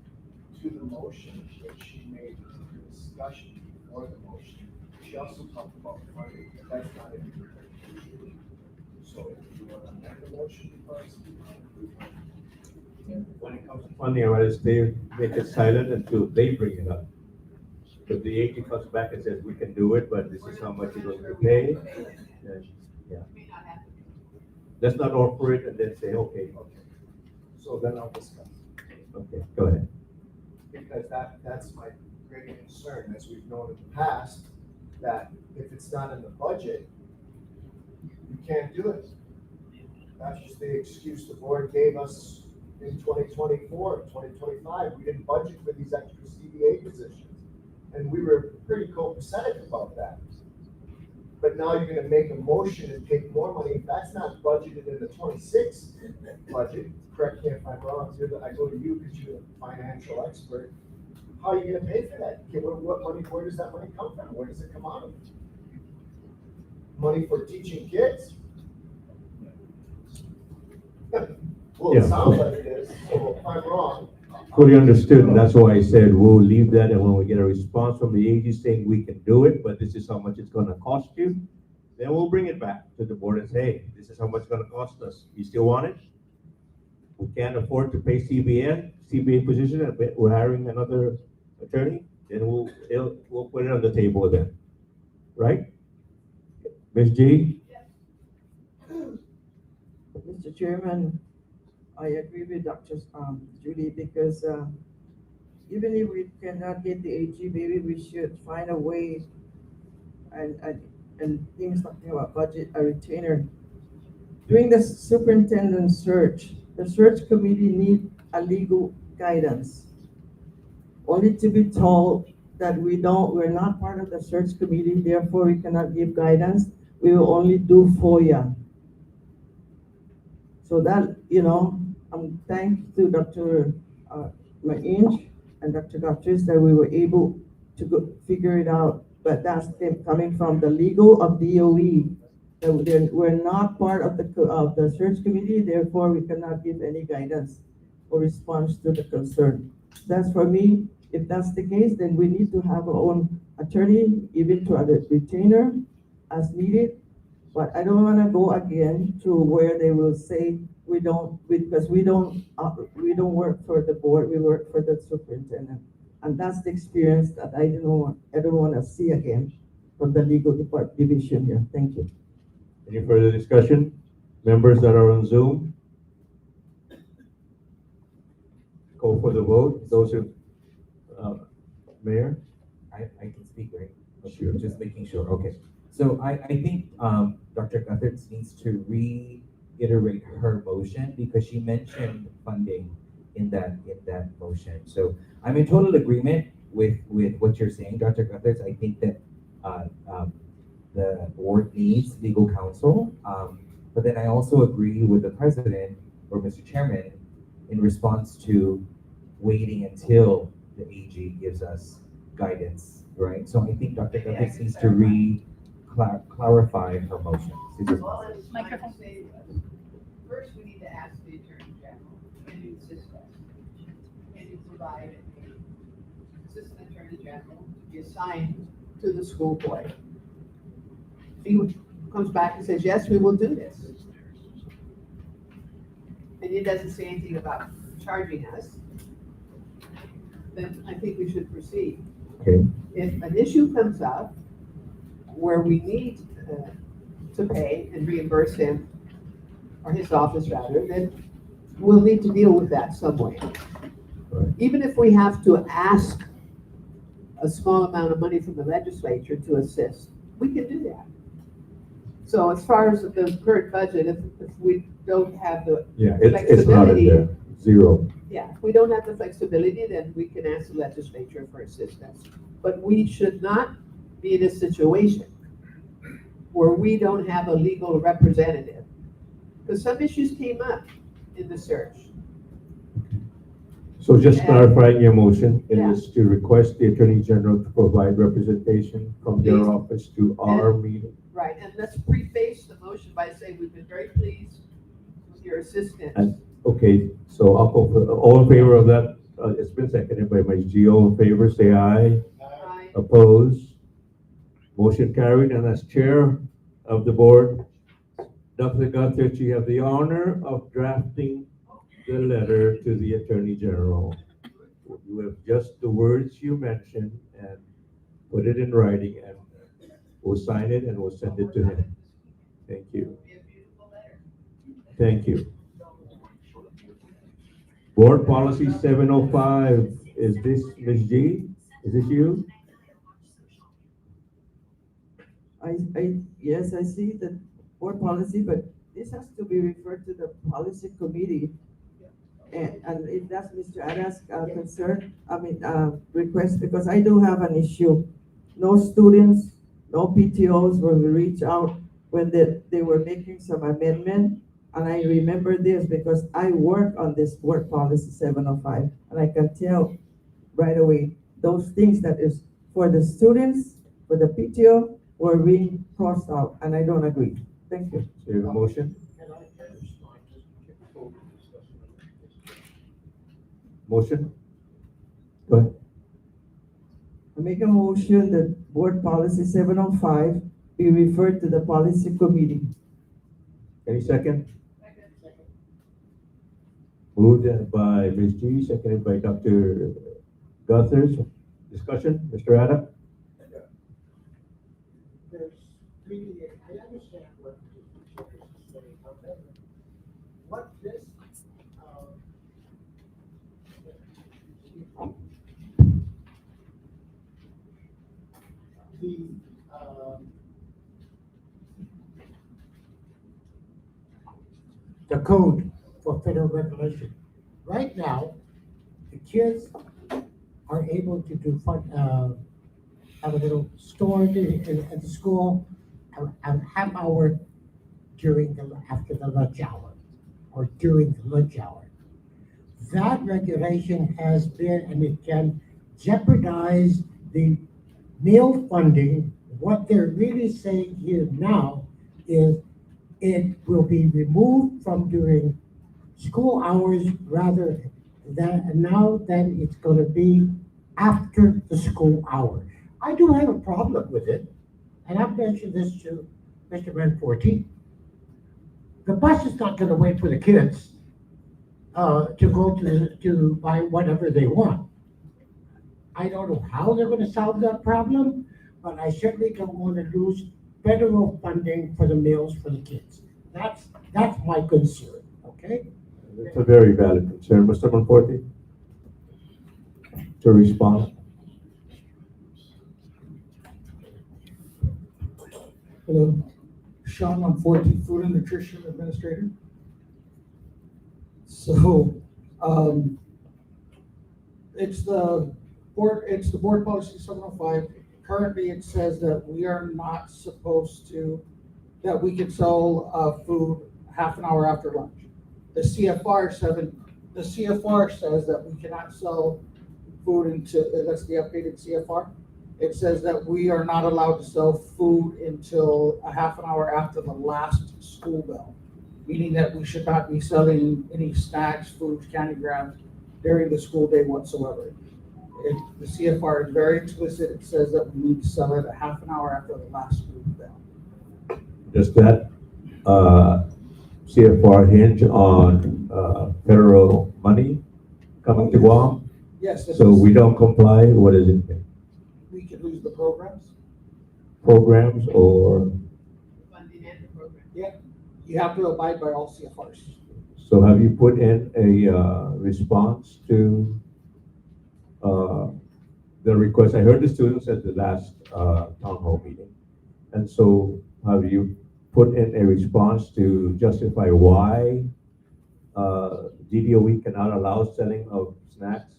to the motion that she made, the discussion before the motion, she also talked about funding, but that's not in the. So if you want to amend the motion first. When it comes to funding, I rather stay, make it silent until they bring it up. If the AG comes back and says, we can do it, but this is how much you're going to pay, then, yeah. Let's not offer it and then say, okay. So then I'll discuss. Okay, go ahead. Because that's my great concern, as we've known in the past, that if it's not in the budget, you can't do it. That's just the excuse the board gave us in 2024, 2025. We didn't budget for these extra CBA positions. And we were pretty copacetic about that. But now you're gonna make a motion and take more money. If that's not budgeted in the 26 budget, correct me if I'm wrong, I go to you because you're a financial expert. How are you gonna pay for that? Okay, what money, where does that money come from? Where does it come out of? money for teaching kids? Well, Yeah. it sounds like it is, so if I'm wrong. Fully understood, and that's why I said we'll leave that, and when we get a response from the AG saying we can do it, but this is how much it's gonna cost you, then we'll bring it back to the board and say, hey, this is how much it's gonna cost us. You still want it? We can't afford to pay CBA position, and we're hiring another attorney, then we'll put it on the table then, right? Ms. G? Mr. Chairman, I agree with Dr. Judy because even if we cannot get the AG, maybe we should find a way and things talking about budget, a retainer. During the superintendent search, the search committee need a legal guidance. Only to be told that we're not part of the search committee, therefore we cannot give guidance. We will only do FOIA. So that, I'm thankful to Dr. Mainch and Dr. Gutierrez that we were able to figure it out. But that's coming from the legal of DOE. We're not part of the search committee, therefore we cannot give any guidance or response to the concern. That's for me. If that's the case, then we need to have our own attorney, even to a retainer as needed. But I don't want to go again to where they will say because we don't work for the board, we work for the superintendent. And that's the experience that I don't want to see again from the legal department division here. Thank you. Any further discussion? Members that are on Zoom? Call for the vote. Those who, Mayor? I can speak, right? Sure. Just making sure, okay. So I think Dr. Guthers needs to reiterate her motion because she mentioned funding in that motion. So I'm in total agreement with what you're saying, Dr. Guthers. I think that the board needs legal counsel, but then I also agree with the president or Mr. Chairman in response to waiting until the AG gives us guidance, right? So I think Dr. Guthers needs to clarify her motion. Microphone. First, we need to ask the Attorney General, can you assist us? Can you provide an Assistant Attorney General to be assigned to the school board? If he comes back and says, yes, we will do this. And he doesn't say anything about charging us, then I think we should proceed. Okay. If an issue comes up where we need to pay and reimburse him, or his office rather, then we'll need to deal with that some way. Right. Even if we have to ask a small amount of money from the legislature to assist, we can do that. So as far as the current budget, if we don't have the it's not in there. Zero. Yeah, if we don't have the flexibility, then we can ask the legislature for assistance. But we should not be in a situation where we don't have a legal representative. Because some issues came up in the search. So just clarifying your motion, it Yeah. is to request the Attorney General to provide representation from their office to our meeting. Right, and let's preface the motion by saying we've been very pleased with your assistance. And, okay, so I'll call for, all in favor of that, it's been seconded by Ms. G. All in favor, say aye. Aye. Opposed? Motion carried, and as chair of the board, Dr. Guthers, you have the honor of drafting the letter to the Attorney General. You have just the words you mentioned and put it in writing, and we'll sign it and we'll send it to him. Thank you. Thank you. Board Policy 705, is this Ms. G? Is this you? Yes, I see the board policy, but this has to be referred to the policy committee. And if that's Mr. Ada's concern, request, because I do have an issue. No students, no PTOs will reach out when they were making some amendment. And I remember this because I work on this board policy 705, and I can tell right away those things that is for the students, for the PTO, were being crossed out, and I don't agree. Thank you. So you have a motion? Motion? Go ahead. I make a motion that Board Policy 705 be referred to the Policy Committee. Any second? Moved by Ms. G, seconded by Dr. Guthers. Discussion, Mr. Adam? There's really, I understand what the teachers are saying, however, what this, the, the code for federal regulation. Right now, the kids are able to do fun, have a little store at the school, a half hour during after the lunch hour, or during the lunch hour. That regulation has been, and it can jeopardize the meal funding. What they're really saying here now is it will be removed from during school hours rather than, and now then it's gonna be after the school hour. I do have a problem with it, and I've mentioned this to Mr. Manforti. The bus is not gonna wait for the kids to go to buy whatever they want. I don't know how they're gonna solve that problem, but I certainly don't wanna lose federal funding for the meals for the kids. That's my concern, okay? It's a very valid concern. Mr. Manforti? To respond. Hello, Sean Manforti, Food and Nutrition Administrator. So, it's the board policy 705. Currently, it says that we are not supposed to, that we can sell food half an hour after lunch. The CFR says that we cannot sell food until, that's the updated CFR. It says that we are not allowed to sell food until a half an hour after the last school bell, meaning that we should not be selling any snacks, foods, candy grams during the school day whatsoever. The CFR is very explicit. It says that we need to sell it a half an hour after the last school bell. Does that CFR hinge on federal money coming to Guam? Yes. So we don't comply, what is it? We could lose the programs. Programs or? Funding and the program. Yeah, you have to abide by all CFRs. So have you put in a response to the request? I heard the students at the last town hall meeting. And so have you put in a response to justify why DDOE cannot allow selling of snacks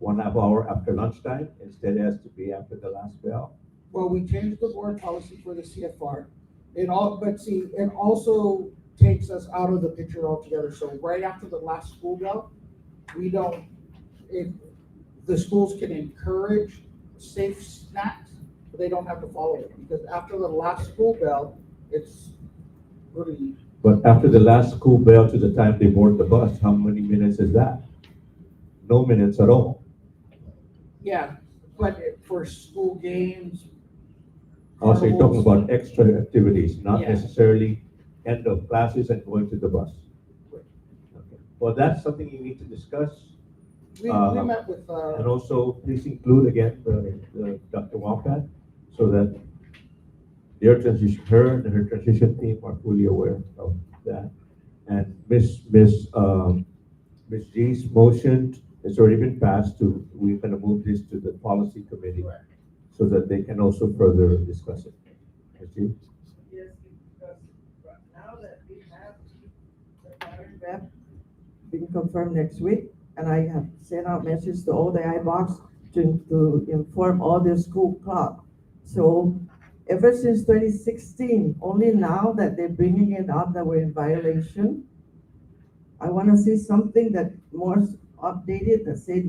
1/2 hour after lunchtime? Instead, it has to be after the last bell. Well, we changed the board policy for the CFR. It also takes us out of the picture altogether. So right after the last school bell, the schools can encourage safe snacks, but they don't have to follow it, because after the last school bell, it's really. But after the last school bell to the time they board the bus, how many minutes is that? No minutes at all. Yeah, but for school games. Also, you're talking about extra activities, not Yeah. necessarily end of classes and going to the bus. Okay. Well, that's something you need to discuss. We met with. And also, please include again the Dr. Wampat, so that her and her transition team are fully aware of that. And Ms. G's motion has already been passed we're gonna move this to the policy committee so that they can also further discuss it. Ms. G? Yes, because now that we have the pattern rep being confirmed next week, and I have sent out messages to all the IBOGS to inform all the school club. So ever since 2016, only now that they're bringing it up that we're in violation, I want to see something that more updated that said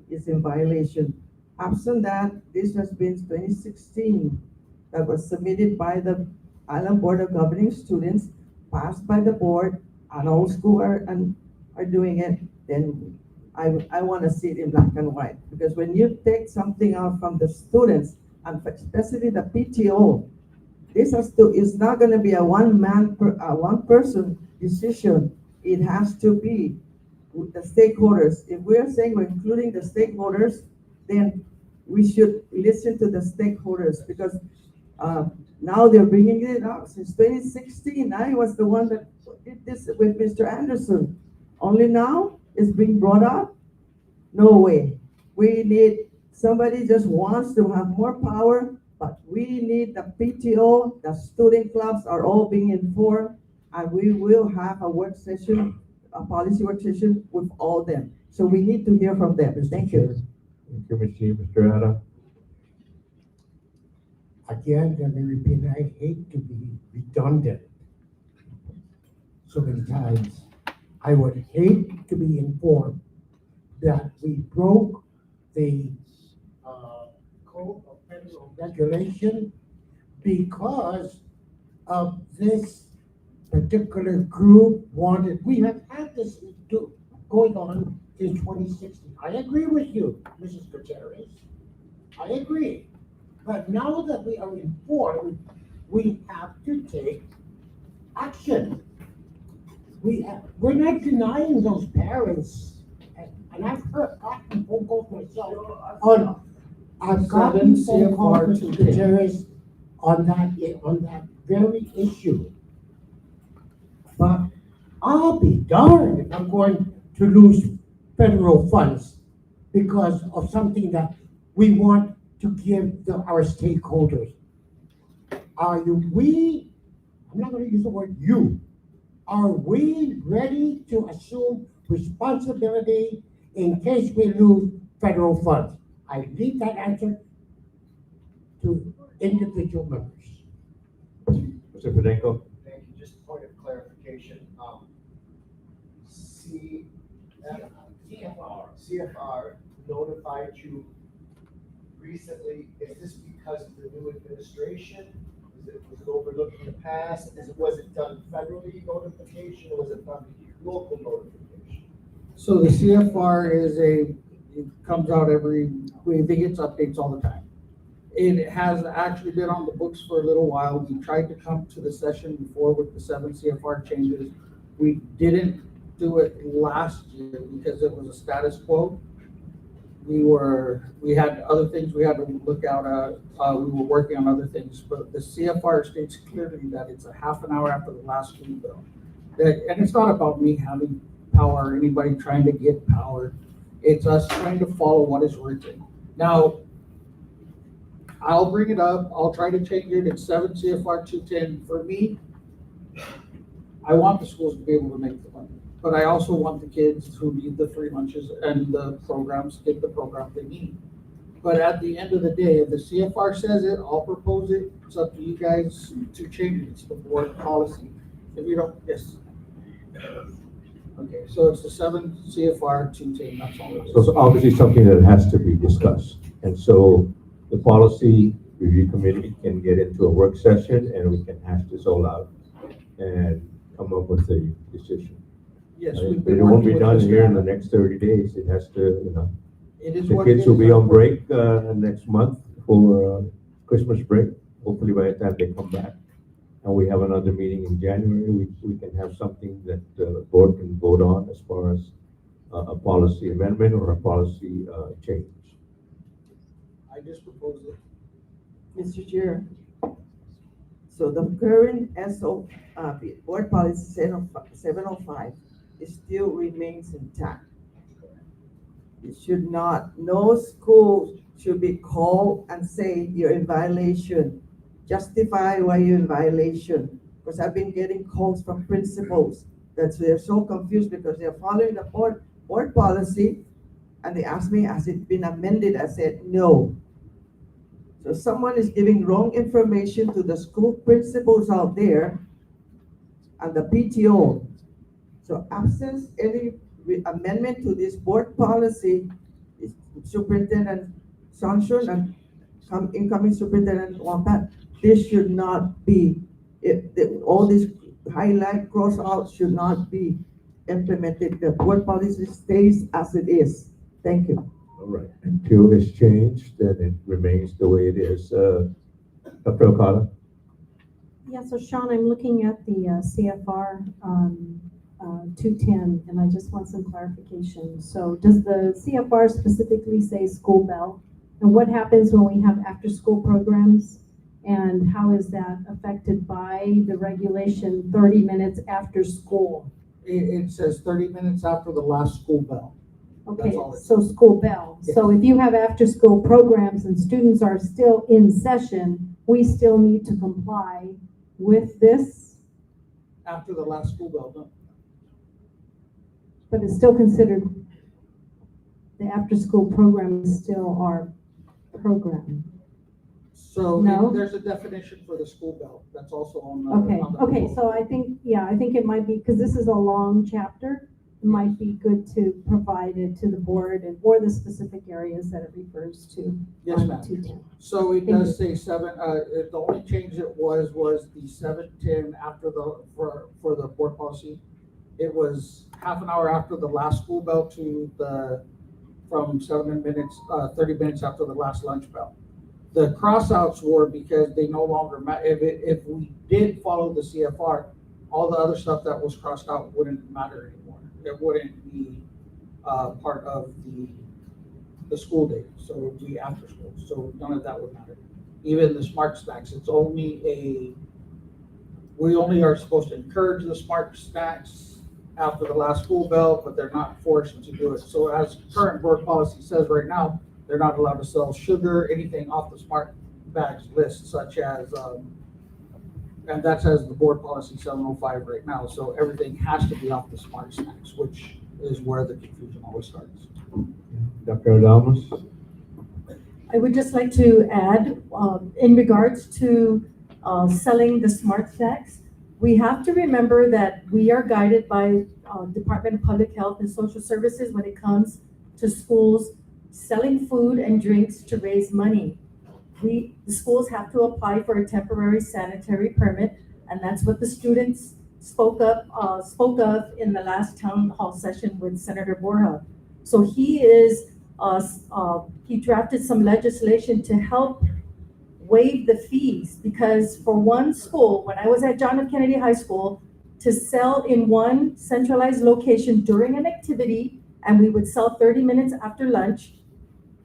is in violation. Absent that, this has been 2016. that was submitted by the Island Board of Governing Students, passed by the board, and all schools are doing it, then I want to see it in black and white. Because when you take something out from the students, and especially the PTO, this is not going to be a one person decision. It has to be with the stakeholders. If we're saying we're including the stakeholders, then we should listen to the stakeholders, because now they're bringing it up since 2016. I was the one that did this with Mr. Anderson. Only now it's being brought up? No way. We need, somebody just wants to have more power, but we need the PTO, the student clubs are all being informed, and we will have a work session, a policy work session with all them. So we need to hear from them. Thank you. Thank you, Ms. G. Mr. Ada. Again, let me repeat, I hate to be redundant so many times. I would hate to be informed that we broke the Code of Federal Regulation because of this particular group wanted. We have had this going on since 2016. I agree with you, Mrs. Gutierrez. I agree. But now that we are informed, we have to take action. We're not denying those parents, and I've gotten phone calls myself. I've gotten phone calls to Gutierrez on that very issue. But I'll be darned if I'm going to lose federal funds because of something that we want to give our stakeholders. I'm not going to use the word you. Are we ready to assume responsibility in case we lose federal funds? I leave that answer to individual members. Mr. Fidenko. Thank you. Just a point of clarification. CFR notified you recently. Is this because of the new administration? Was it overlooked in the past? Was it done federally notification, or was it done local notification? So the CFR it comes out we think it's updates all the time. It has actually been on the books for a little while. We tried to come to the session before with the 7 CFR changes. We didn't do it last year because it was a status quo. We had other things we had to look out at. We were working on other things, but the CFR states clearly that it's a half an hour after the last school bill. And it's not about me having power or anybody trying to get power. It's us trying to follow what is written. Now, I'll bring it up. I'll try to change it. It's 7 CFR 210. For me, I want the schools to be able to make the money, but I also want the kids who need the free lunches and the programs get the program they need. But at the end of the day, if the CFR says it, I'll propose it. It's up to you guys to change it. It's the board policy. If you don't, yes. Okay, so it's the 7 CFR 210. That's all it is. So it's obviously something that has to be discussed. And so the policy review committee can get into a work session and we can hash this all out and come up with a decision. Yes, it won't be done here in the next 30 days. It has to, It is the what kids it will is. be on break next month for Christmas break. Hopefully by the time they come back and we have another meeting in January, we can have something that the board can vote on as far as a policy amendment or a policy change. I just proposed it. Mr. Chair. So the current board policy 705, it still remains intact. It should not, no school should be called and say you're in violation. Justify why you're in violation. Because I've been getting calls from principals that they're so confused because they're following the board policy, and they asked me, has it been amended? I said, no. So someone is giving wrong information to the school principals out there and the PTO. So absence any amendment to this board policy, Superintendent Sanshun and incoming superintendent Wampat, this should not be, all these highlight, cross out should not be implemented. The board policy stays as it is. Thank you. All right, until it's changed, then it remains the way it is. Dr. Okada? Yeah, so Sean, I'm looking at the CFR 210, and I just want some clarification. So does the CFR specifically say school bell? And what happens when we have after-school programs? And how is that affected by the regulation 30 minutes after school? It says 30 minutes after the last school bell. Okay, all it so school bell. Yes. So if you have after-school programs and students are still in session, we still need to comply with this, After the last school bell, no. but it's still considered, the after-school program is still our program. So No? there's a definition for the school bell. That's also on the. Okay, on the okay, code. so I think it might be, because this is a long chapter, it might be good to provide it to the board and or the specific areas that it refers to. Yes, on ma'am. 210. So it Thank does say the only change it was the 7:10 after for the board policy. It was half an hour after the last school bell to from 30 minutes after the last lunch bell. The crossouts were because they no longer if we did follow the CFR, all the other stuff that was crossed out wouldn't matter anymore. It wouldn't be part of the school day, so it would be after school. So none of that would matter. Even the smart snacks, we only are supposed to encourage the smart snacks after the last school bell, but they're not forced to do it. So as current board policy says right now, they're not allowed to sell sugar, anything off the smart bags list, such as, and that says the board policy 705 right now. So everything has to be off the smart snacks, which is where the confusion always starts. Dr. Adamus? I would just like to add, in regards to selling the smart snacks, we have to remember that we are guided by Department of Public Health and Social Services when it comes to schools selling food and drinks to raise money. The schools have to apply for a temporary sanitary permit, and that's what the students spoke of in the last town hall session with Senator Borja. So he drafted some legislation to help waive the fees, because for one school, when I was at John F. Kennedy High School, to sell in one centralized location during an activity, and we would sell 30 minutes after lunch,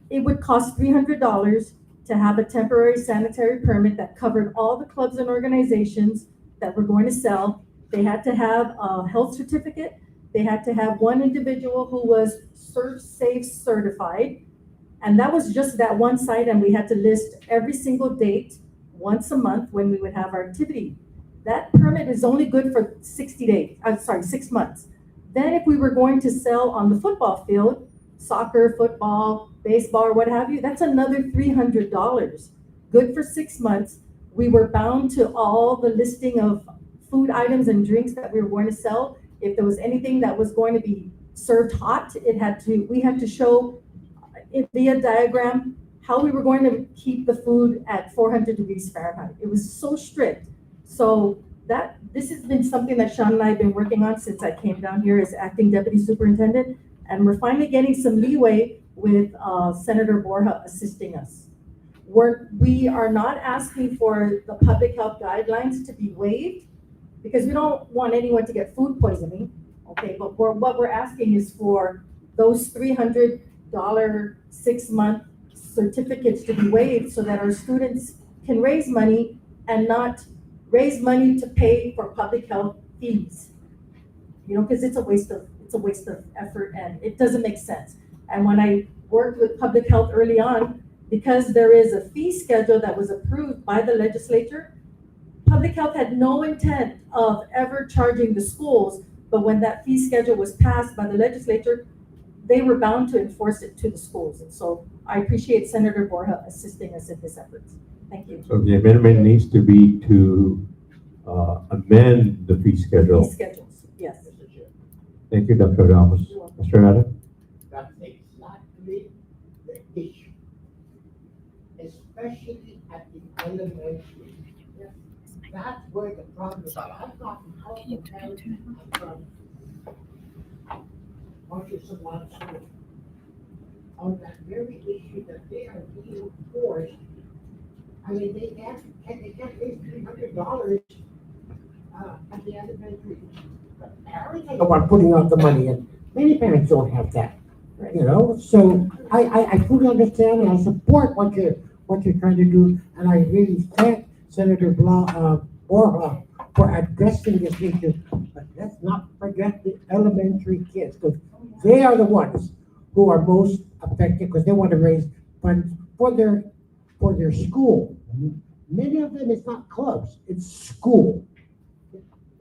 it would cost $300 to have a temporary sanitary permit that covered all the clubs and organizations that were going to sell. They had to have a health certificate. They had to have one individual who was ServSafe certified. And that was just that one site, and we had to list every single date once a month when we would have our activity. That permit is only good for 6 months. Then if we were going to sell on the football field, soccer, football, baseball, or what have you, that's another $300. Good for 6 months. We were bound to all the listing of food items and drinks that we were going to sell. If there was anything that was going to be served hot, we had to show it via diagram how we were going to keep the food at 400 degrees Fahrenheit. It was so strict. So this has been something that Sean and I have been working on since I came down here as acting deputy superintendent, and we're finally getting some leeway with Senator Borja assisting us. We are not asking for the public health guidelines to be waived, because we don't want anyone to get food poisoning, okay? But what we're asking is for those $300 6-month certificates to be waived, so that our students can raise money and not raise money to pay for public health fees. Because it's a waste of effort, and it doesn't make sense. And when I worked with public health early on, because there is a fee schedule that was approved by the legislature, public health had no intent of ever charging the schools, but when that fee schedule was passed by the legislature, they were bound to enforce it to the schools. And so I appreciate Senator Borja assisting us in this effort. Thank you. So the amendment needs to be to amend the fee schedule. Fee schedules, yes. Thank you, Dr. Ramos. Mr. Adam? That's exactly the issue. It's especially at the elementary. That's where the problem is. I've gotten help from parents from Marshall Salon School on that very issue that they are being forced. I mean, they can't pay $300 at the elementary. The parents are the one putting out the money, and many parents don't have that. You know, so I fully understand and I support what you're trying to do, and I really thank Senator Borja for addressing this issue. But let's not forget the elementary kids, because they are the ones who are most affected, because they want to raise funds for their school. Many of them, it's not clubs, it's school.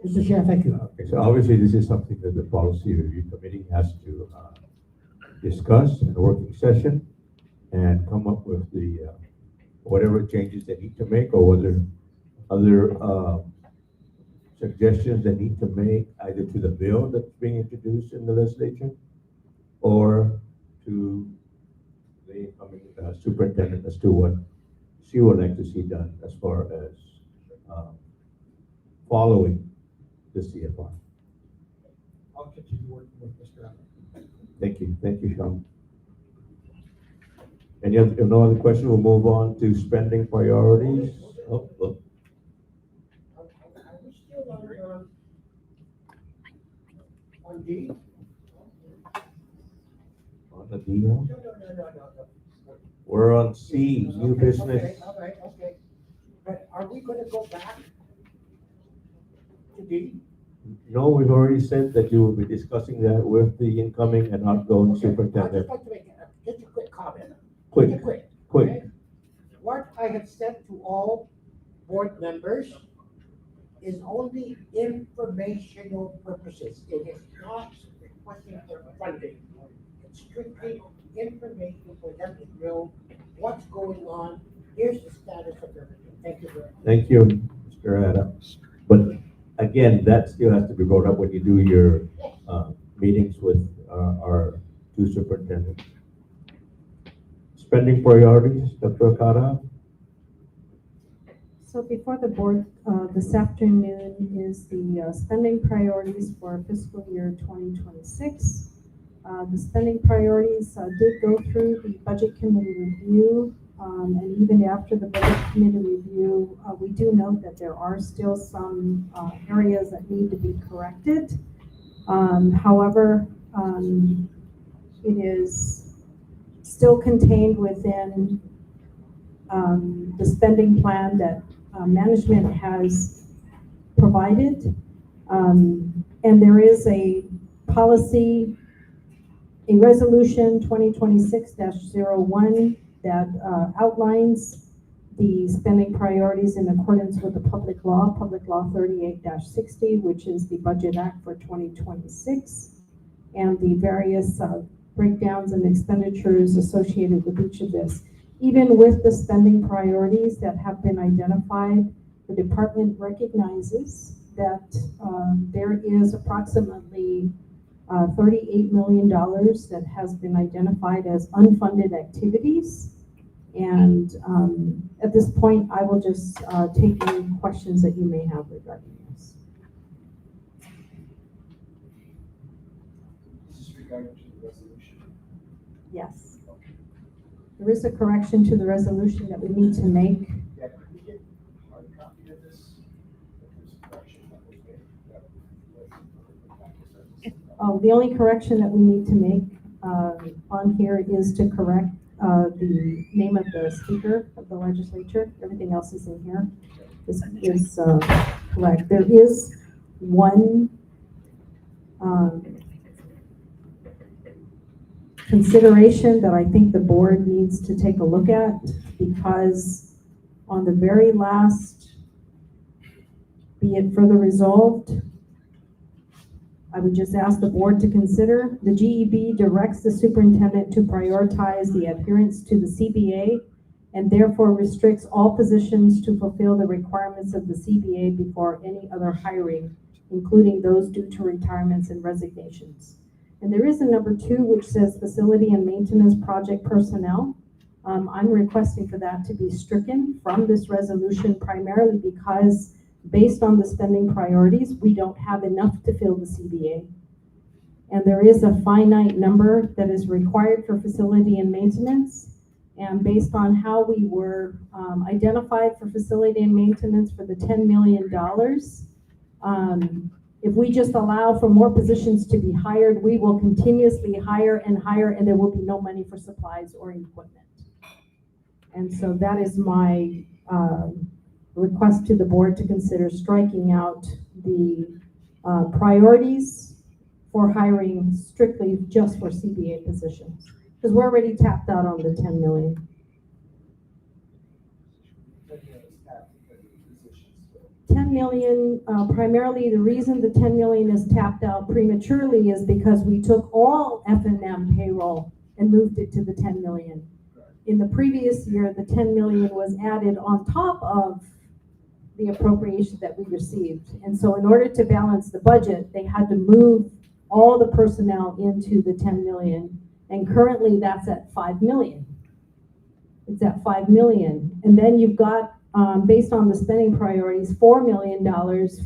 Mr. Chair, thank you. Okay, so obviously this is something that the policy review committee has to discuss in a working session and come up with the whatever changes they need to make, or whether other suggestions they need to make either to the bill that's being introduced in the legislature or to the incoming superintendent as to what she would like to see done as far as following the CFR. I'll continue working with Mr. Allen. Thank you, Sean. Any other, if no other question, we'll move on to spending priorities. Oh. Are we still on D? On the deal? No. We're on C, new business. Okay. But are we gonna go back to D? No, we've already said that you will be discussing that with the incoming and outgoing I'd superintendent. just like to make just a quick comment. Quick. Okay? What I have said to all board members is only informational purposes. It is not requesting for funding. It's strictly information for them to know what's going on. Here's the status of everything. Thank you very much. Thank you, Mr. Adams. But again, that still has to be brought up when you do your meetings with our two superintendents. Spending priorities, Dr. Okada? So before the board this afternoon is the spending priorities for fiscal year 2026. The spending priorities did go through the budget committee review, and even after the budget committee review, we do note that there are still some areas that need to be corrected. However, it is still contained within the spending plan that management has provided. And there is a policy, a resolution 2026-01 that outlines the spending priorities in accordance with the Public Law 38-60, which is the Budget Act for 2026, and the various breakdowns and expenditures associated with each of this. Even with the spending priorities that have been identified, the department recognizes that there is approximately $38 million that has been identified as unfunded activities. And at this point, I will just take any questions that you may have regarding this. Is this regarding to the resolution? Yes. There is a correction to the resolution that we need to make. Yeah, could we get a hard copy of this? There's a correction that was made. Oh, the only correction that we need to make on here is to correct the name of the speaker of the legislature. Everything else is in here. Is correct. There is one consideration that I think the board needs to take a look at, because on the very last, be it further resolved, I would just ask the board to consider. The GEB directs the superintendent to prioritize the adherence to the CBA and therefore restricts all positions to fulfill the requirements of the CBA before any other hiring, including those due to retirements and resignations. And there is a number 2, which says facility and maintenance project personnel. I'm requesting for that to be stricken from this resolution primarily because based on the spending priorities, we don't have enough to fill the CBA. And there is a finite number that is required for facility and maintenance. And based on how we were identified for facility and maintenance for the $10 million, if we just allow for more positions to be hired, we will continuously hire, and there will be no money for supplies or equipment. And so that is my request to the board to consider striking out the priorities for hiring strictly just for CBA positions. Because we're already tapped out on the 10 million. 10 million, primarily the reason the 10 million is tapped out prematurely is because we took all F&M payroll and moved it to the 10 million. In the previous year, the 10 million was added on top of the appropriation that we received. And so in order to balance the budget, they had to move all the personnel into the 10 million. And currently that's at 5 million. It's at 5 million. And then you've got, based on the spending priorities, $4 million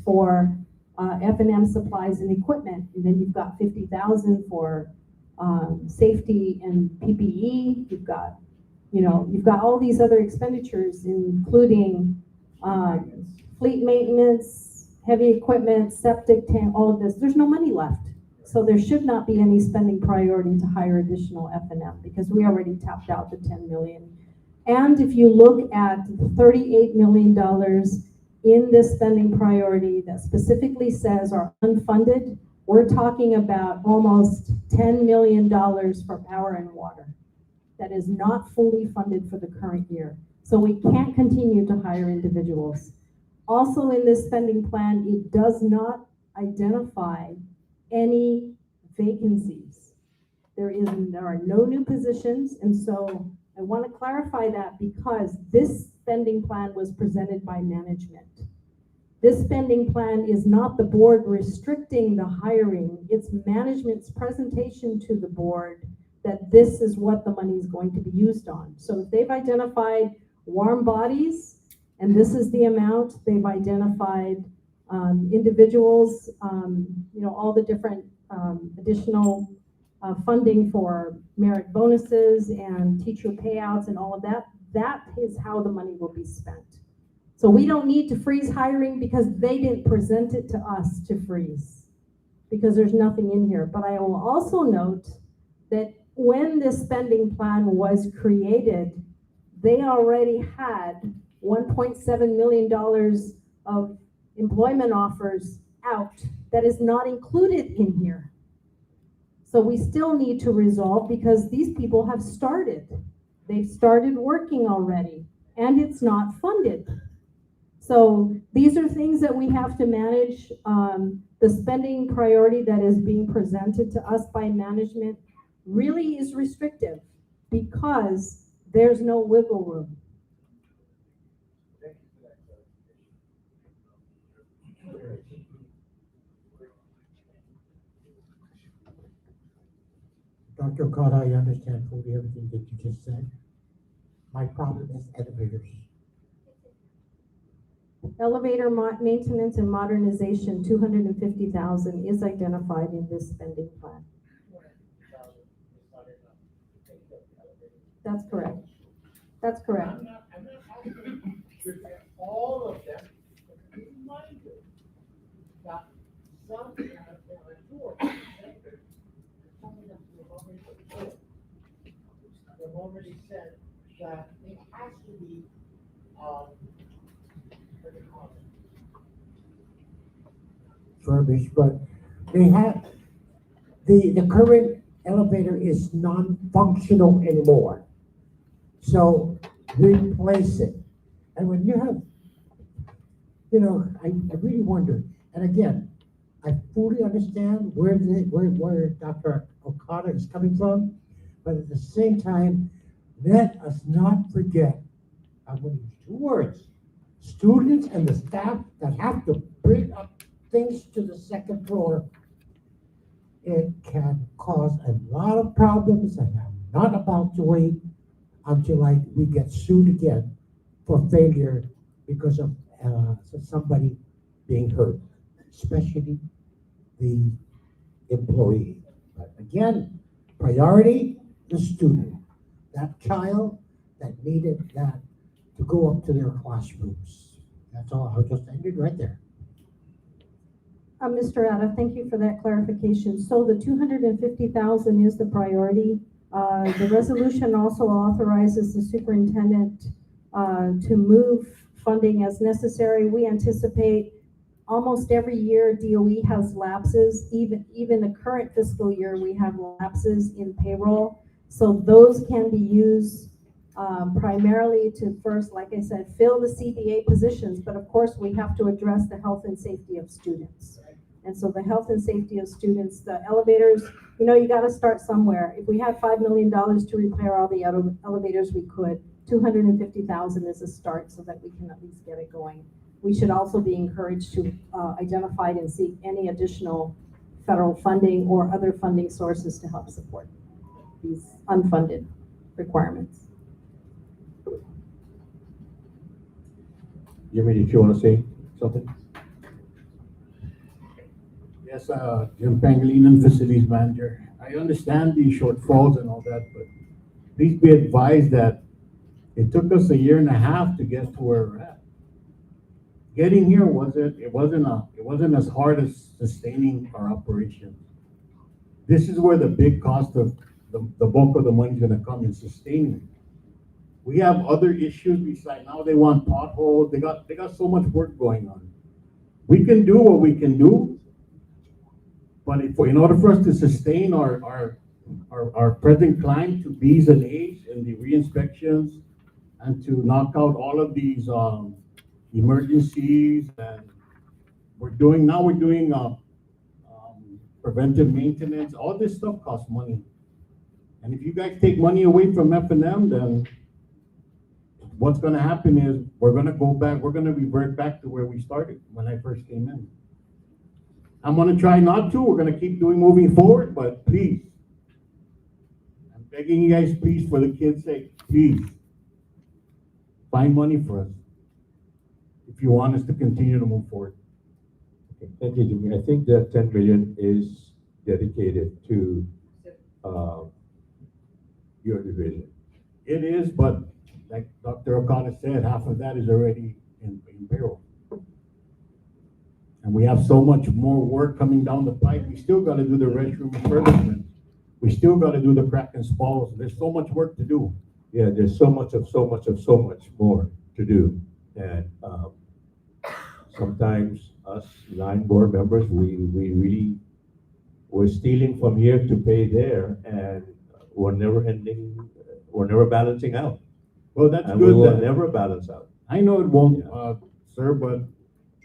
for F&M supplies and equipment. And then you've got 50,000 for safety and PPE. You've got, you've got all these other expenditures, including fleet maintenance, heavy equipment, septic tank, all of this. There's no money left. So there should not be any spending priority to hire additional F&M because we already tapped out the 10 million. And if you look at the $38 million in this spending priority that specifically says are unfunded, we're talking about almost $10 million for power and water. That is not fully funded for the current year. So we can't continue to hire individuals. Also in this spending plan, it does not identify any vacancies. There are no new positions, and so I want to clarify that because this spending plan was presented by management. This spending plan is not the board restricting the hiring. It's management's presentation to the board that this is what the money is going to be used on. So if they've identified warm bodies, and this is the amount, they've identified individuals, all the different additional funding for merit bonuses and teacher payouts and all of that, that is how the money will be spent. So we don't need to freeze hiring because they didn't present it to us to freeze because there's nothing in here. But I will also note that when this spending plan was created, they already had $1.7 million of employment offers out that is not included in here. So we still need to resolve because these people have started. They've started working already and it's not funded. So these are things that we have to manage. The spending priority that is being presented to us by management really is restrictive because there's no wiggle room. Dr. Okada, I understand fully everything that you just said. My problem is elevators. Elevator maintenance and modernization, 250,000 is identified in this spending plan. That's correct. That's correct. I'm not asking all of them, but be minded that some they've already said that it has to be Furbish, but they have the current elevator is non-functional anymore. So replace it. And when you have, I really wonder, and again, I fully understand where Dr. Okada is coming from, but at the same time, let us not forget, I'm going to use two words, students and the staff that have to bring up things to the second floor. It can cause a lot of problems, and I'm not about to wait. until we get sued again for failure because of somebody being hurt, especially the employee. But again, priority, the student, that child that needed that to go up to their classrooms. That's all. I'll just end it right there. Mr. Ada, thank you for that clarification. So the 250,000 is the priority. The resolution also authorizes the superintendent to move funding as necessary. We anticipate almost every year DOE has lapses. Even the current fiscal year, we have lapses in payroll. So those can be used primarily to first, like I said, fill the CBA positions. But of course, we have to address the health and safety of students. And so the health and safety of students, the elevators, you know, you got to start somewhere. If we had $5 million to repair all the elevators, we could. 250,000 is a start so that we can at least get it going. We should also be encouraged to identify and seek any additional federal funding or other funding sources to help support these unfunded requirements. Jimmy, did you want to say something? Yes, Jim Pangilinan, Facilities Manager. I understand the shortfalls and all that, but please be advised that it took us 1.5 years to get to where we're at. Getting here it wasn't as hard as sustaining our operation. This is where the big cost of the bulk of the money is gonna come in sustaining. We have other issues besides now they want potholes. They got so much work going on. We can do what we can do, but in order for us to sustain our present climb to B's and A's and the re-inspections and to knock out all of these emergencies, and we're doing preventive maintenance. All this stuff costs money. And if you guys take money away from F&M, then what's gonna happen is we're gonna revert back to where we started when I first came in. I'm gonna try not to. We're gonna keep moving forward, but please, I'm begging you guys, please, for the kids' sake, please, find money for us if you want us to continue to move forward. Okay, thank you, Jimmy. I think that 10 million is dedicated to your division. It is, but like Dr. O'Connor said, half of that is already in payroll. And we have so much more work coming down the pipe. We still got to do the restroom refurbishment. We still got to do the crack and spalls. There's so much work to do. Yeah, there's so much more to do. And sometimes us 9 board members, we're stealing from here to pay there, and we're never balancing out. Well, that's and good. We will never balance out. I know it won't, sir, but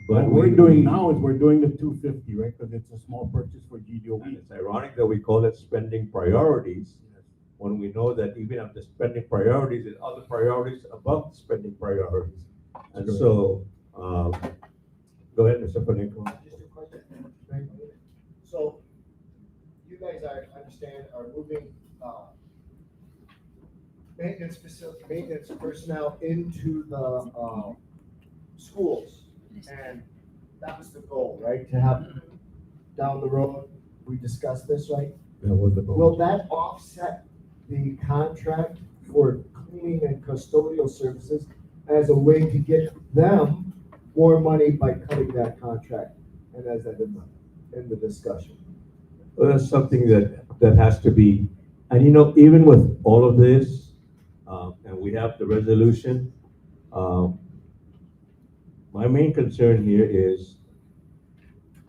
what we're doing now is we're doing the 250, right? Because it's a small purchase for GDOE. And it's ironic that we call it spending priorities when we know that even after spending priorities, there's other priorities above spending priorities. And so, go ahead, Mr. Paneco. Just a question. So, you guys, I understand, are moving maintenance personnel into the schools, and that was the goal, right? To have down the road, we discussed this, right? That was the goal. Will that offset the contract for cleaning and custodial services as a way to get them more money by cutting that contract? And as that in the discussion. Well, that's something that has to be, and you know, even with all of this, and we have the resolution, my main concern here is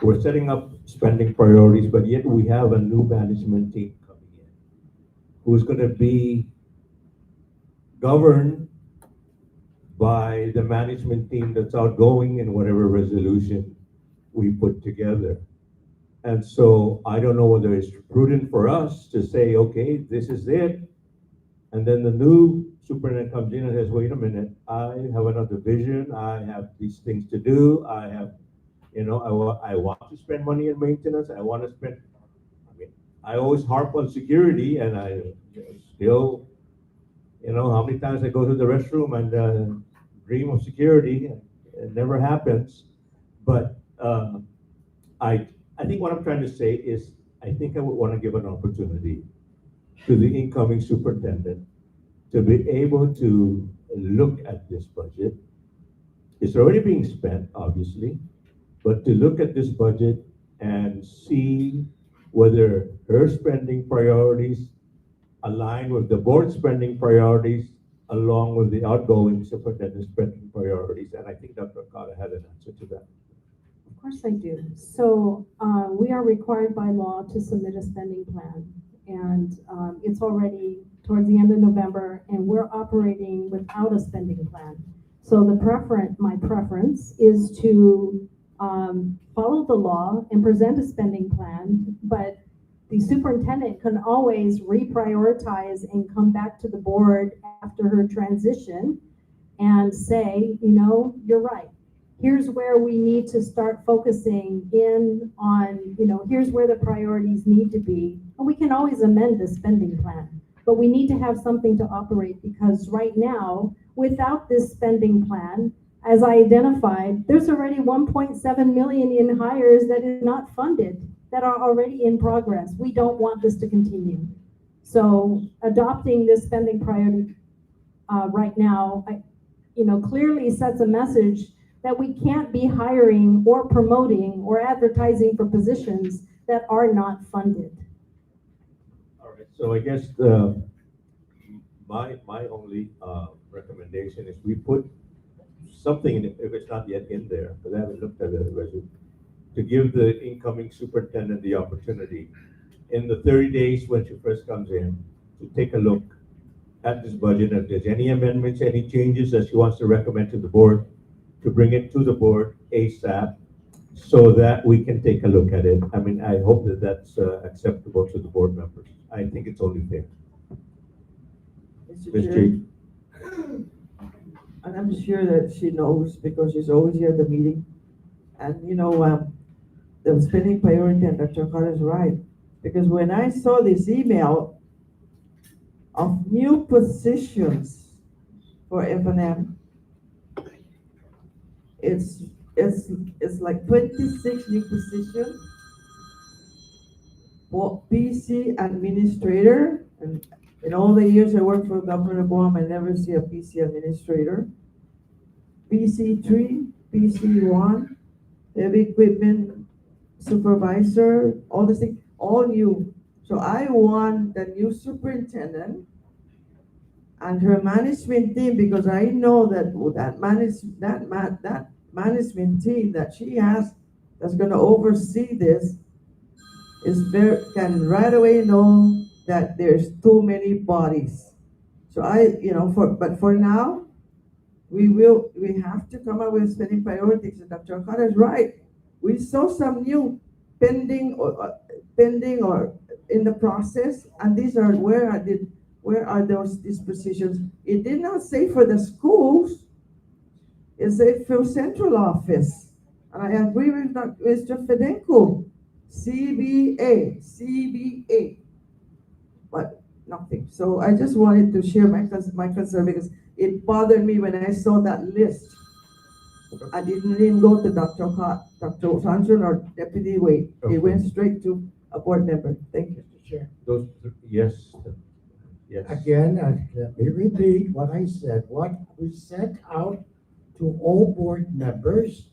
we're setting up spending priorities, but yet we have a new management team coming in who's going to be governed by the management team that's outgoing in whatever resolution we put together. And so I don't know whether it's prudent for us to say, okay, this is it. And then the new superintendent comes in and says, wait a minute, I have another vision. I have these things to do. I have, you know, I want to spend money in maintenance. I want to spend, I mean, I always harp on security, and I still, You know, how many times I go to the restroom and dream of security, and it never happens. But I think what I'm trying to say is, I think I would want to give an opportunity to the incoming superintendent to be able to look at this budget. It's already being spent, obviously, but to look at this budget and see whether her spending priorities align with the board spending priorities, along with the outgoing superintendent's spending priorities. And I think Dr. Okada had an answer to that. Of course I do. So we are required by law to submit a spending plan. And it's already towards the end of November, and we're operating without a spending plan. So my preference is to follow the law and present a spending plan, but the superintendent can always reprioritize and come back to the board after her transition and say, you know, you're right. Here's where we need to start focusing in on, you know, here's where the priorities need to be. And we can always amend the spending plan, but we need to have something to operate, because right now, without this spending plan, as I identified, there's already 1.7 million in hires that is not funded, that are already in progress. We don't want this to continue. So adopting this spending priority right now, clearly sets a message that we can't be hiring or promoting or advertising for positions that are not funded. All right, so I guess my only recommendation is we put something, if it's not yet in there, because I haven't looked at the resume, to give the incoming superintendent the opportunity in the 30 days when she first comes in to take a look at this budget. If there's any amendments, any changes that she wants to recommend to the board, to bring it to the board ASAP so that we can take a look at it. I mean, I hope that that's acceptable to the board members. I think it's only fair. Mr. Ms. Chair, G. and I'm sure that she knows because she's always here at the meeting. And you know, the spending priority, and Dr. Carter is right. Because when I saw this email of new positions for F&M, it's like 26 new positions for PC administrator. And in all the years I worked for Governor of Guam, I never see a PC administrator. PC3, PC1, heavy equipment supervisor, all these things, all new. So I want the new superintendent and her management team, because I know that that management team that she has that's going to oversee this can right away know that there's too many bodies. So but for now, we have to come up with spending priorities. And Dr. Okada is right. We saw some new pending or in the process, and these are where are these positions? It did not say for the schools. It said for central office, and I agree with Mr. Fedenko. CBA, but nothing. So I just wanted to share my concern, because it bothered me when I saw that list. I didn't go to Dr. Sanson or Deputy Wade. Okay. It went straight to a board member. Thank you, Mr. Chair. Yes. Again, let me repeat what I said. What we sent out to all board members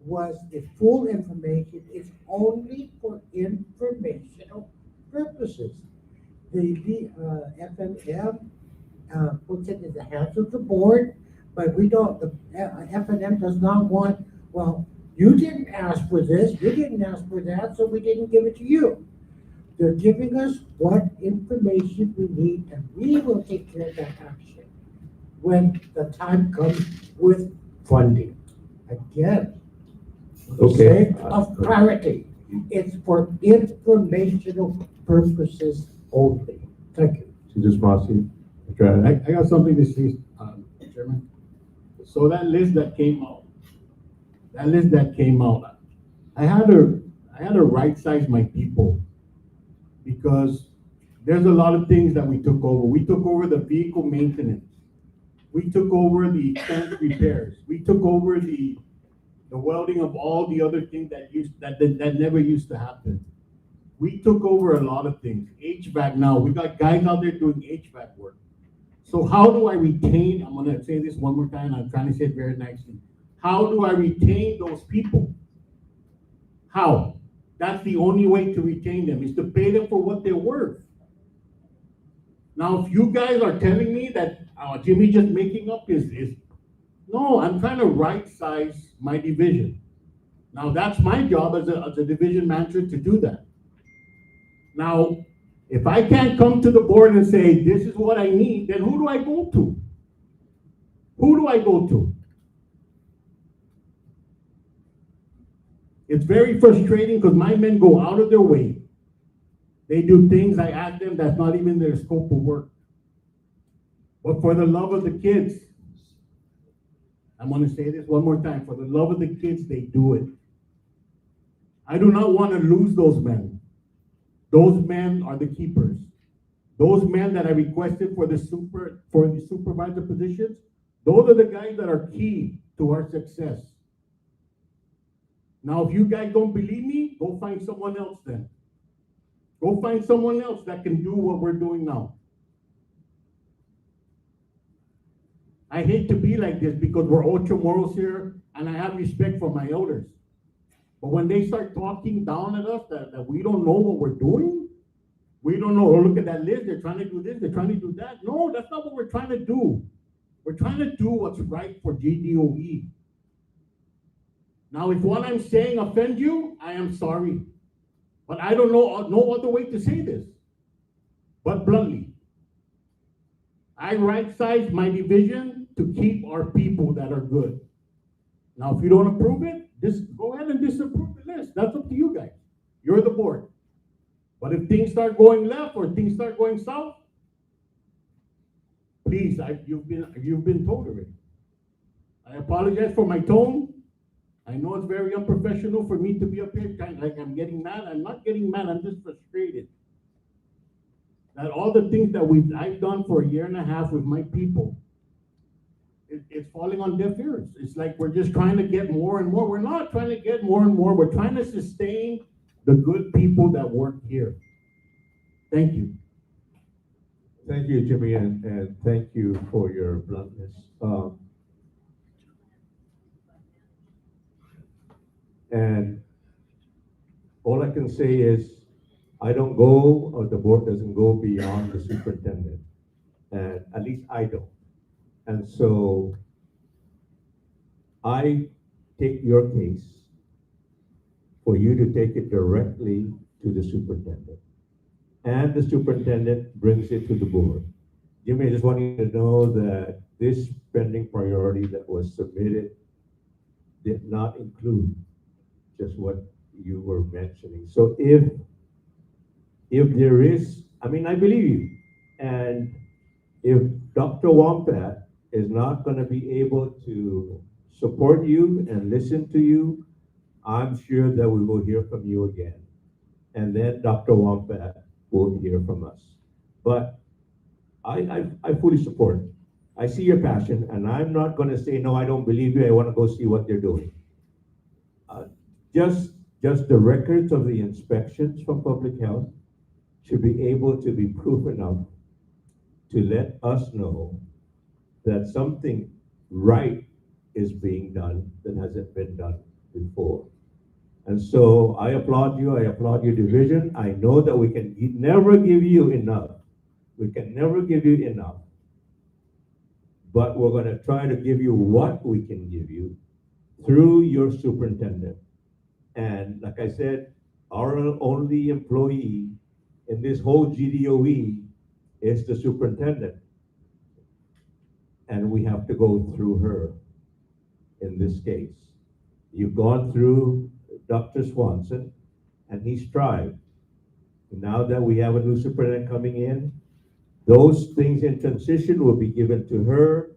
was the full information. It's only for informational purposes. The FNM puts it in the hands of the board, but we don't, the FNM does not want, well, you didn't ask for this, you didn't ask for that, so we didn't give it to you. They're giving us what information we need, and we will take care of that action when the time comes with funding. Again, for the sake of clarity, it's for informational purposes only. Thank you. Just Marcy. I got something to say, Chairman. So that list that came out, I had to right size my people, because there's a lot of things that we took over. We took over the vehicle maintenance. We took over the tank repairs. We took over the welding of all the other things that never used to happen. We took over a lot of things. HVAC now, we got guys out there doing HVAC work. So how do I retain, I'm gonna say this one more time, I'm trying to say it very nicely. How do I retain those people? How? That's the only way to retain them, is to pay them for what they're worth. Now, if you guys are telling me that Jimmy just making up is no, I'm trying to right size my division. Now, that's my job as a division manager to do that. Now, if I can't come to the board and say, this is what I need, then who do I go to? Who do I go to? It's very frustrating because my men go out of their way. They do things I ask them that's not even their scope of work. But for the love of the kids, I'm going to say this one more time. For the love of the kids, they do it. I do not want to lose those men. Those men are the keepers. Those men that I requested for the supervisor positions, those are the guys that are key to our success. Now, if you guys don't believe me, go find someone else then. Go find someone else that can do what we're doing now. I hate to be like this because we're ultra morals here and I have respect for my elders. But when they start talking down at us that we don't know what we're doing, we don't know, oh, look at that list, they're trying to do this, they're trying to do that. No, that's not what we're trying to do. We're trying to do what's right for GDOE. Now, if what I'm saying offends you, I am sorry. But I don't know no other way to say this. But bluntly, I right-size my division to keep our people that are good. Now, if you don't approve it, just go ahead and disapprove the list. That's up to you guys. You're the board. But if things start going left or things start going south, please, you've been told already. I apologize for my tone. I know it's very unprofessional for me to be up here kind of like I'm getting mad. I'm not getting mad, I'm just frustrated. That all the things that I've done for a year and a half with my people, it's falling on deaf ears. It's like we're just trying to get more and more. We're not trying to get more and more. We're trying to sustain the good people that work here. Thank you. Thank you, Jimmy, and thank you for your bluntness. And all I can say is I don't go, or the board doesn't go beyond the superintendent. And at least I don't. And so I take your case for you to take it directly to the superintendent. And the superintendent brings it to the board. Jimmy, I just want you to know that this spending priority that was submitted did not include just what you were mentioning. So if there is, I mean, I believe you. And if Dr. Wampat is not going to be able to support you and listen to you, I'm sure that we will hear from you again. And then Dr. Wampat will hear from us. But I fully support it. I see your passion, and I'm not going to say, no, I don't believe you. I want to go see what they're doing. Just the records of the inspections from public health should be able to be proof enough to let us know that something right is being done that hasn't been done before. And so I applaud you. I applaud your division. I know that we can never give you enough. We can never give you enough. But we're going to try to give you what we can give you through your superintendent. And like I said, our only employee in this whole GDOE is the superintendent. And we have to go through her in this case. You've gone through Dr. Swanson, and he strived. Now that we have a new superintendent coming in, those things in transition will be given to her,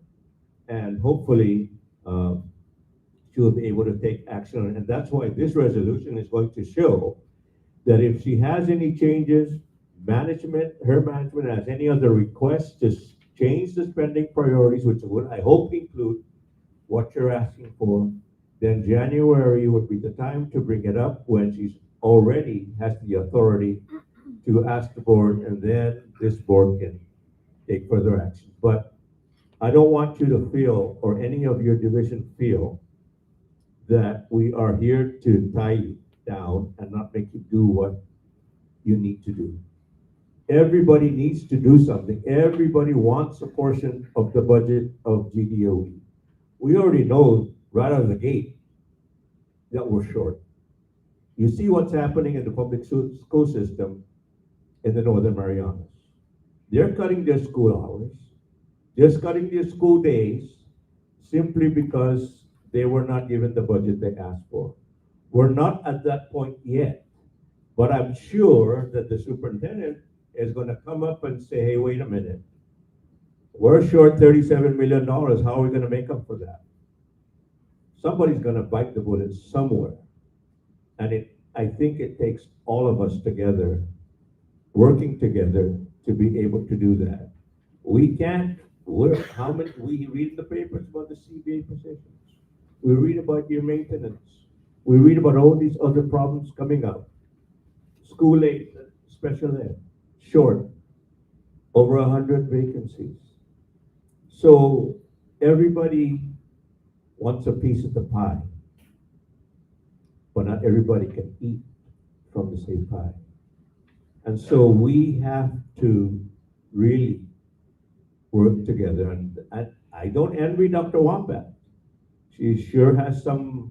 and hopefully she'll be able to take action on it. And that's why this resolution is going to show that if she has any changes, her management has any other requests to change the spending priorities, which would, I hope, include what you're asking for, then January would be the time to bring it up when she's already has the authority to ask the board, and then this board can take further action. But I don't want you to feel, or any of your division feel, that we are here to tie you down and not make you do what you need to do. Everybody needs to do something. Everybody wants a portion of the budget of GDOE. We already know right out of the gate that we're short. You see what's happening in the public school system in the Northern Marianas. They're cutting their school hours, they're cutting their school days simply because they were not given the budget they asked for. We're not at that point yet, but I'm sure that the superintendent is going to come up and say, hey, wait a minute. We're short $37 million. How are we going to make up for that? Somebody's going to bite the bullet somewhere. And I think it takes all of us together, working together, to be able to do that. We can't, we read in the papers about the CBA positions. We read about your maintenance. We read about all these other problems coming up. School aid, special ed, short, over 100 vacancies. So everybody wants a piece of the pie, but not everybody can eat from the same pie. And so we have to really work together. And I don't envy Dr. Wombat. She sure has some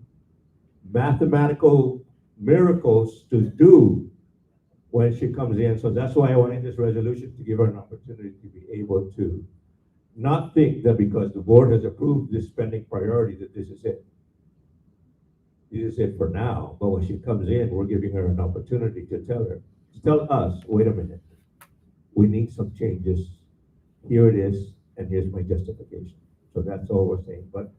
mathematical miracles to do when she comes in. So that's why I wanted this resolution to give her an opportunity to be able to not think that because the board has approved this spending priority that this is it. This is it for now. But when she comes in, we're giving her an opportunity to tell us, wait a minute, we need some changes. Here it is, and here's my justification. So that's all we're saying. But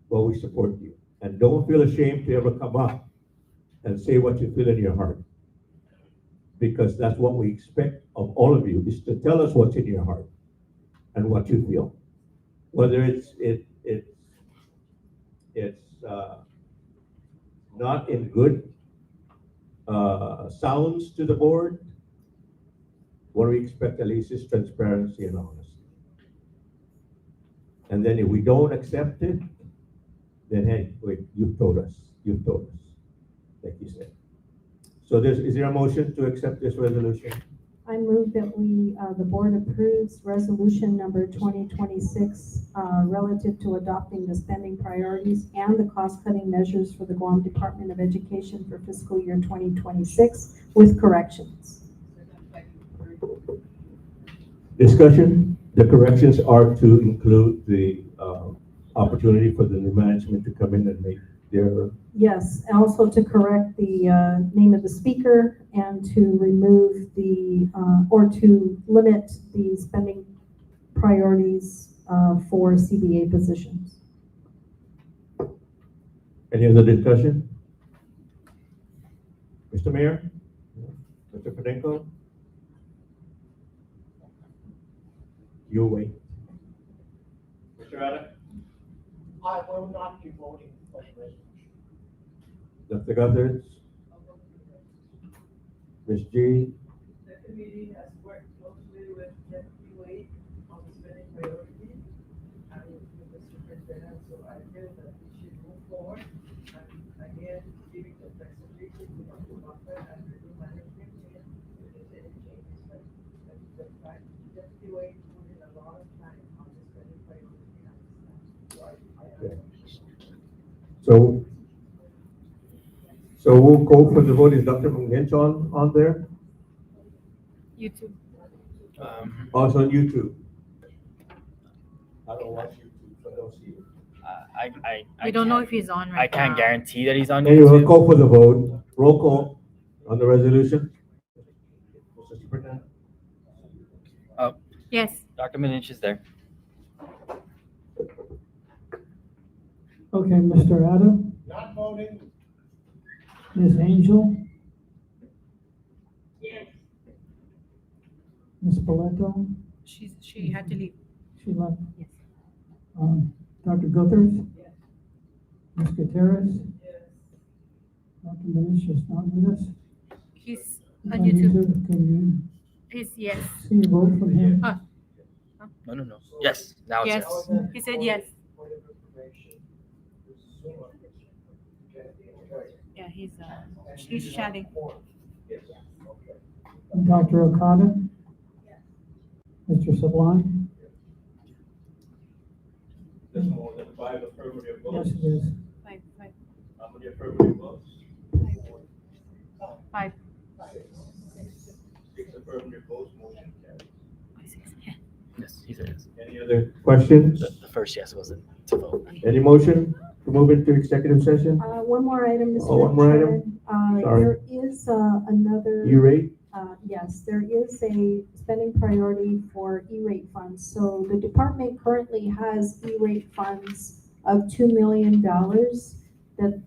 we support you. And don't feel ashamed to ever come up and say what you feel in your heart. Because that's what we expect of all of you, is to tell us what's in your heart and what you feel. Whether it's not in good sounds to the board, what we expect at least is transparency and honesty. And then if we don't accept it, then hey, wait, you've told us, like you said. So is there a motion to accept this resolution? I move that the board approves resolution number 2026 relative to adopting the spending priorities and the cost-cutting measures for the Guam Department of Education for fiscal year 2026 with corrections. Discussion. The corrections are to include the opportunity for the new management to come in and make their... Yes, and also to correct the name of the speaker and to remove or to limit the spending priorities for CBA positions. Any other discussion? Mr. Mayor? Mr. Padenko? You wait. Mr. Adam? I will not be voting for the resolution. Dr. Guthers? Ms. G? The committee has worked closely with Deputy Wade on the spending priority and with the superintendent, so I feel that we should move forward. And again, giving the flexibility to Dr. Walker and the new management team if there's any changes that Deputy Wade put in a lot of time on the spending priority. So we'll go for the vote. Is Dr. Mungench on there? YouTube. Also on YouTube. I don't watch YouTube, so I don't see it. I don't know if he's on right now. I can't guarantee that he's on Anyway, YouTube. we'll call for the vote. Roll call on the resolution. Mr. Superintendent? Yes. Dr. Minich is there. Okay, Mr. Adam, Not voting. Ms. Angel, Yes. Ms. Spoleto, She had to leave. she left. Yes. Dr. Guthers? Ms. Gutierrez? Dr. Manish is not with us. He's If on I need YouTube. to, Can He's yes. you see a vote from him? No. Yes, now it's Yes. yes. He said yes. Yeah, he's chatting. And Dr. Okada? Mr. Sublime? There's more than 5 affirmative Yes, votes. it is. Five. How many affirmative votes? 5. 6 affirmative votes, motion carries. Yes, he said yes. Any other questions? The first yes wasn't to vote. Any motion to move into executive session? One more item, Mr. Oh, one more Chairman. Sorry. There is another. E-rate? Yes, there is a spending priority for E-rate funds. So the department currently has E-rate funds of $2 million that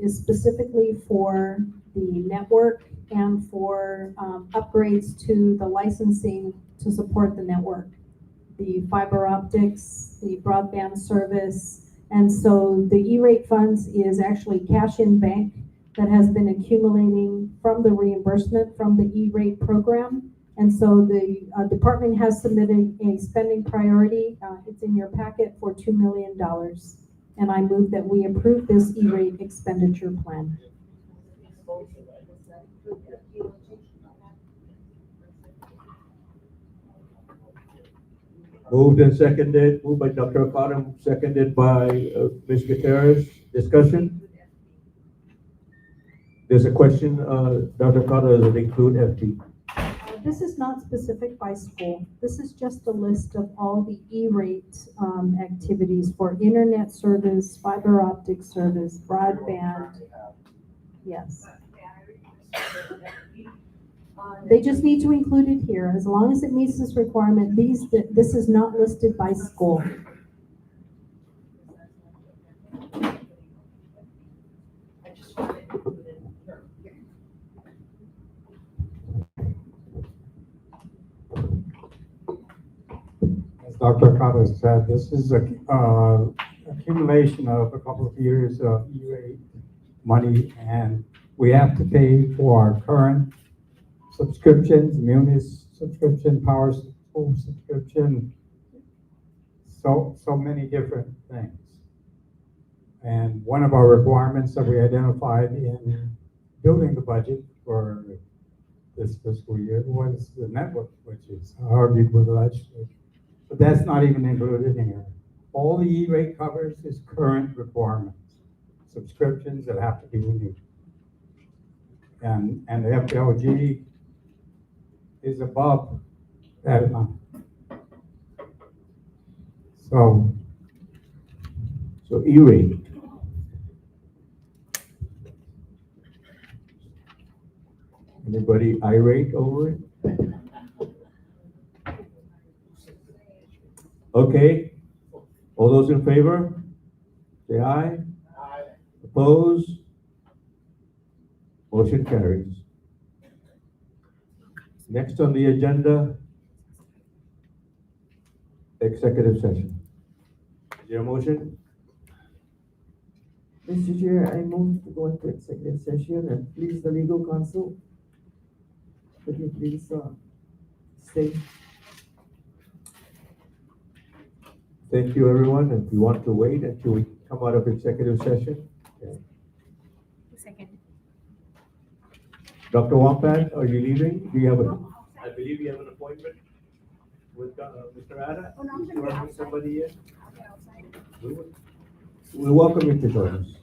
is specifically for the network and for upgrades to the licensing to support the network, the fiber optics, the broadband service. And so the E-rate funds is actually cash in bank that has been accumulating from the reimbursement from the E-rate program. And so the department has submitted a spending priority. It's in your packet for $2 million. And I move that we approve this E-rate expenditure plan. Moved and seconded, moved by Dr. Okada, seconded by Ms. Gutierrez. Discussion? There's a question, Dr. Okada, does it include FT? This is not specific by school. This is just a list of all the E-rate activities for internet service, fiber optic service, broadband. Yes. They just need to include it here. As long as it meets this requirement, this is not listed by school. As Dr. Okada said, this is a accumulation of a couple of years of E-rate money, and we have to pay for our current subscriptions, Munis subscription, Power School subscription, so many different things. And one of our requirements that we identified in building the budget for this fiscal year was the network, which is argued with the legislature. But that's not even included in here. All the E-rate covers is current requirements, subscriptions that have to be renewed. And the FLG is above that amount. So E-rate. Anybody irate over it? Okay, all those in favor? Say aye. Aye. Opposed? Motion carries. Next on the agenda, executive session. Is there a motion? Mr. Chair, I move to go into executive session and please the legal counsel. Could you please stay? Thank you, everyone. If you want to wait until we come out of executive session. Okay. Second. Dr. Wampan, are you leaving? Do you have I believe you have an appointment with Mr. Ada? Oh, no, I'm You want to bring somebody in? outside. We welcome you to join us.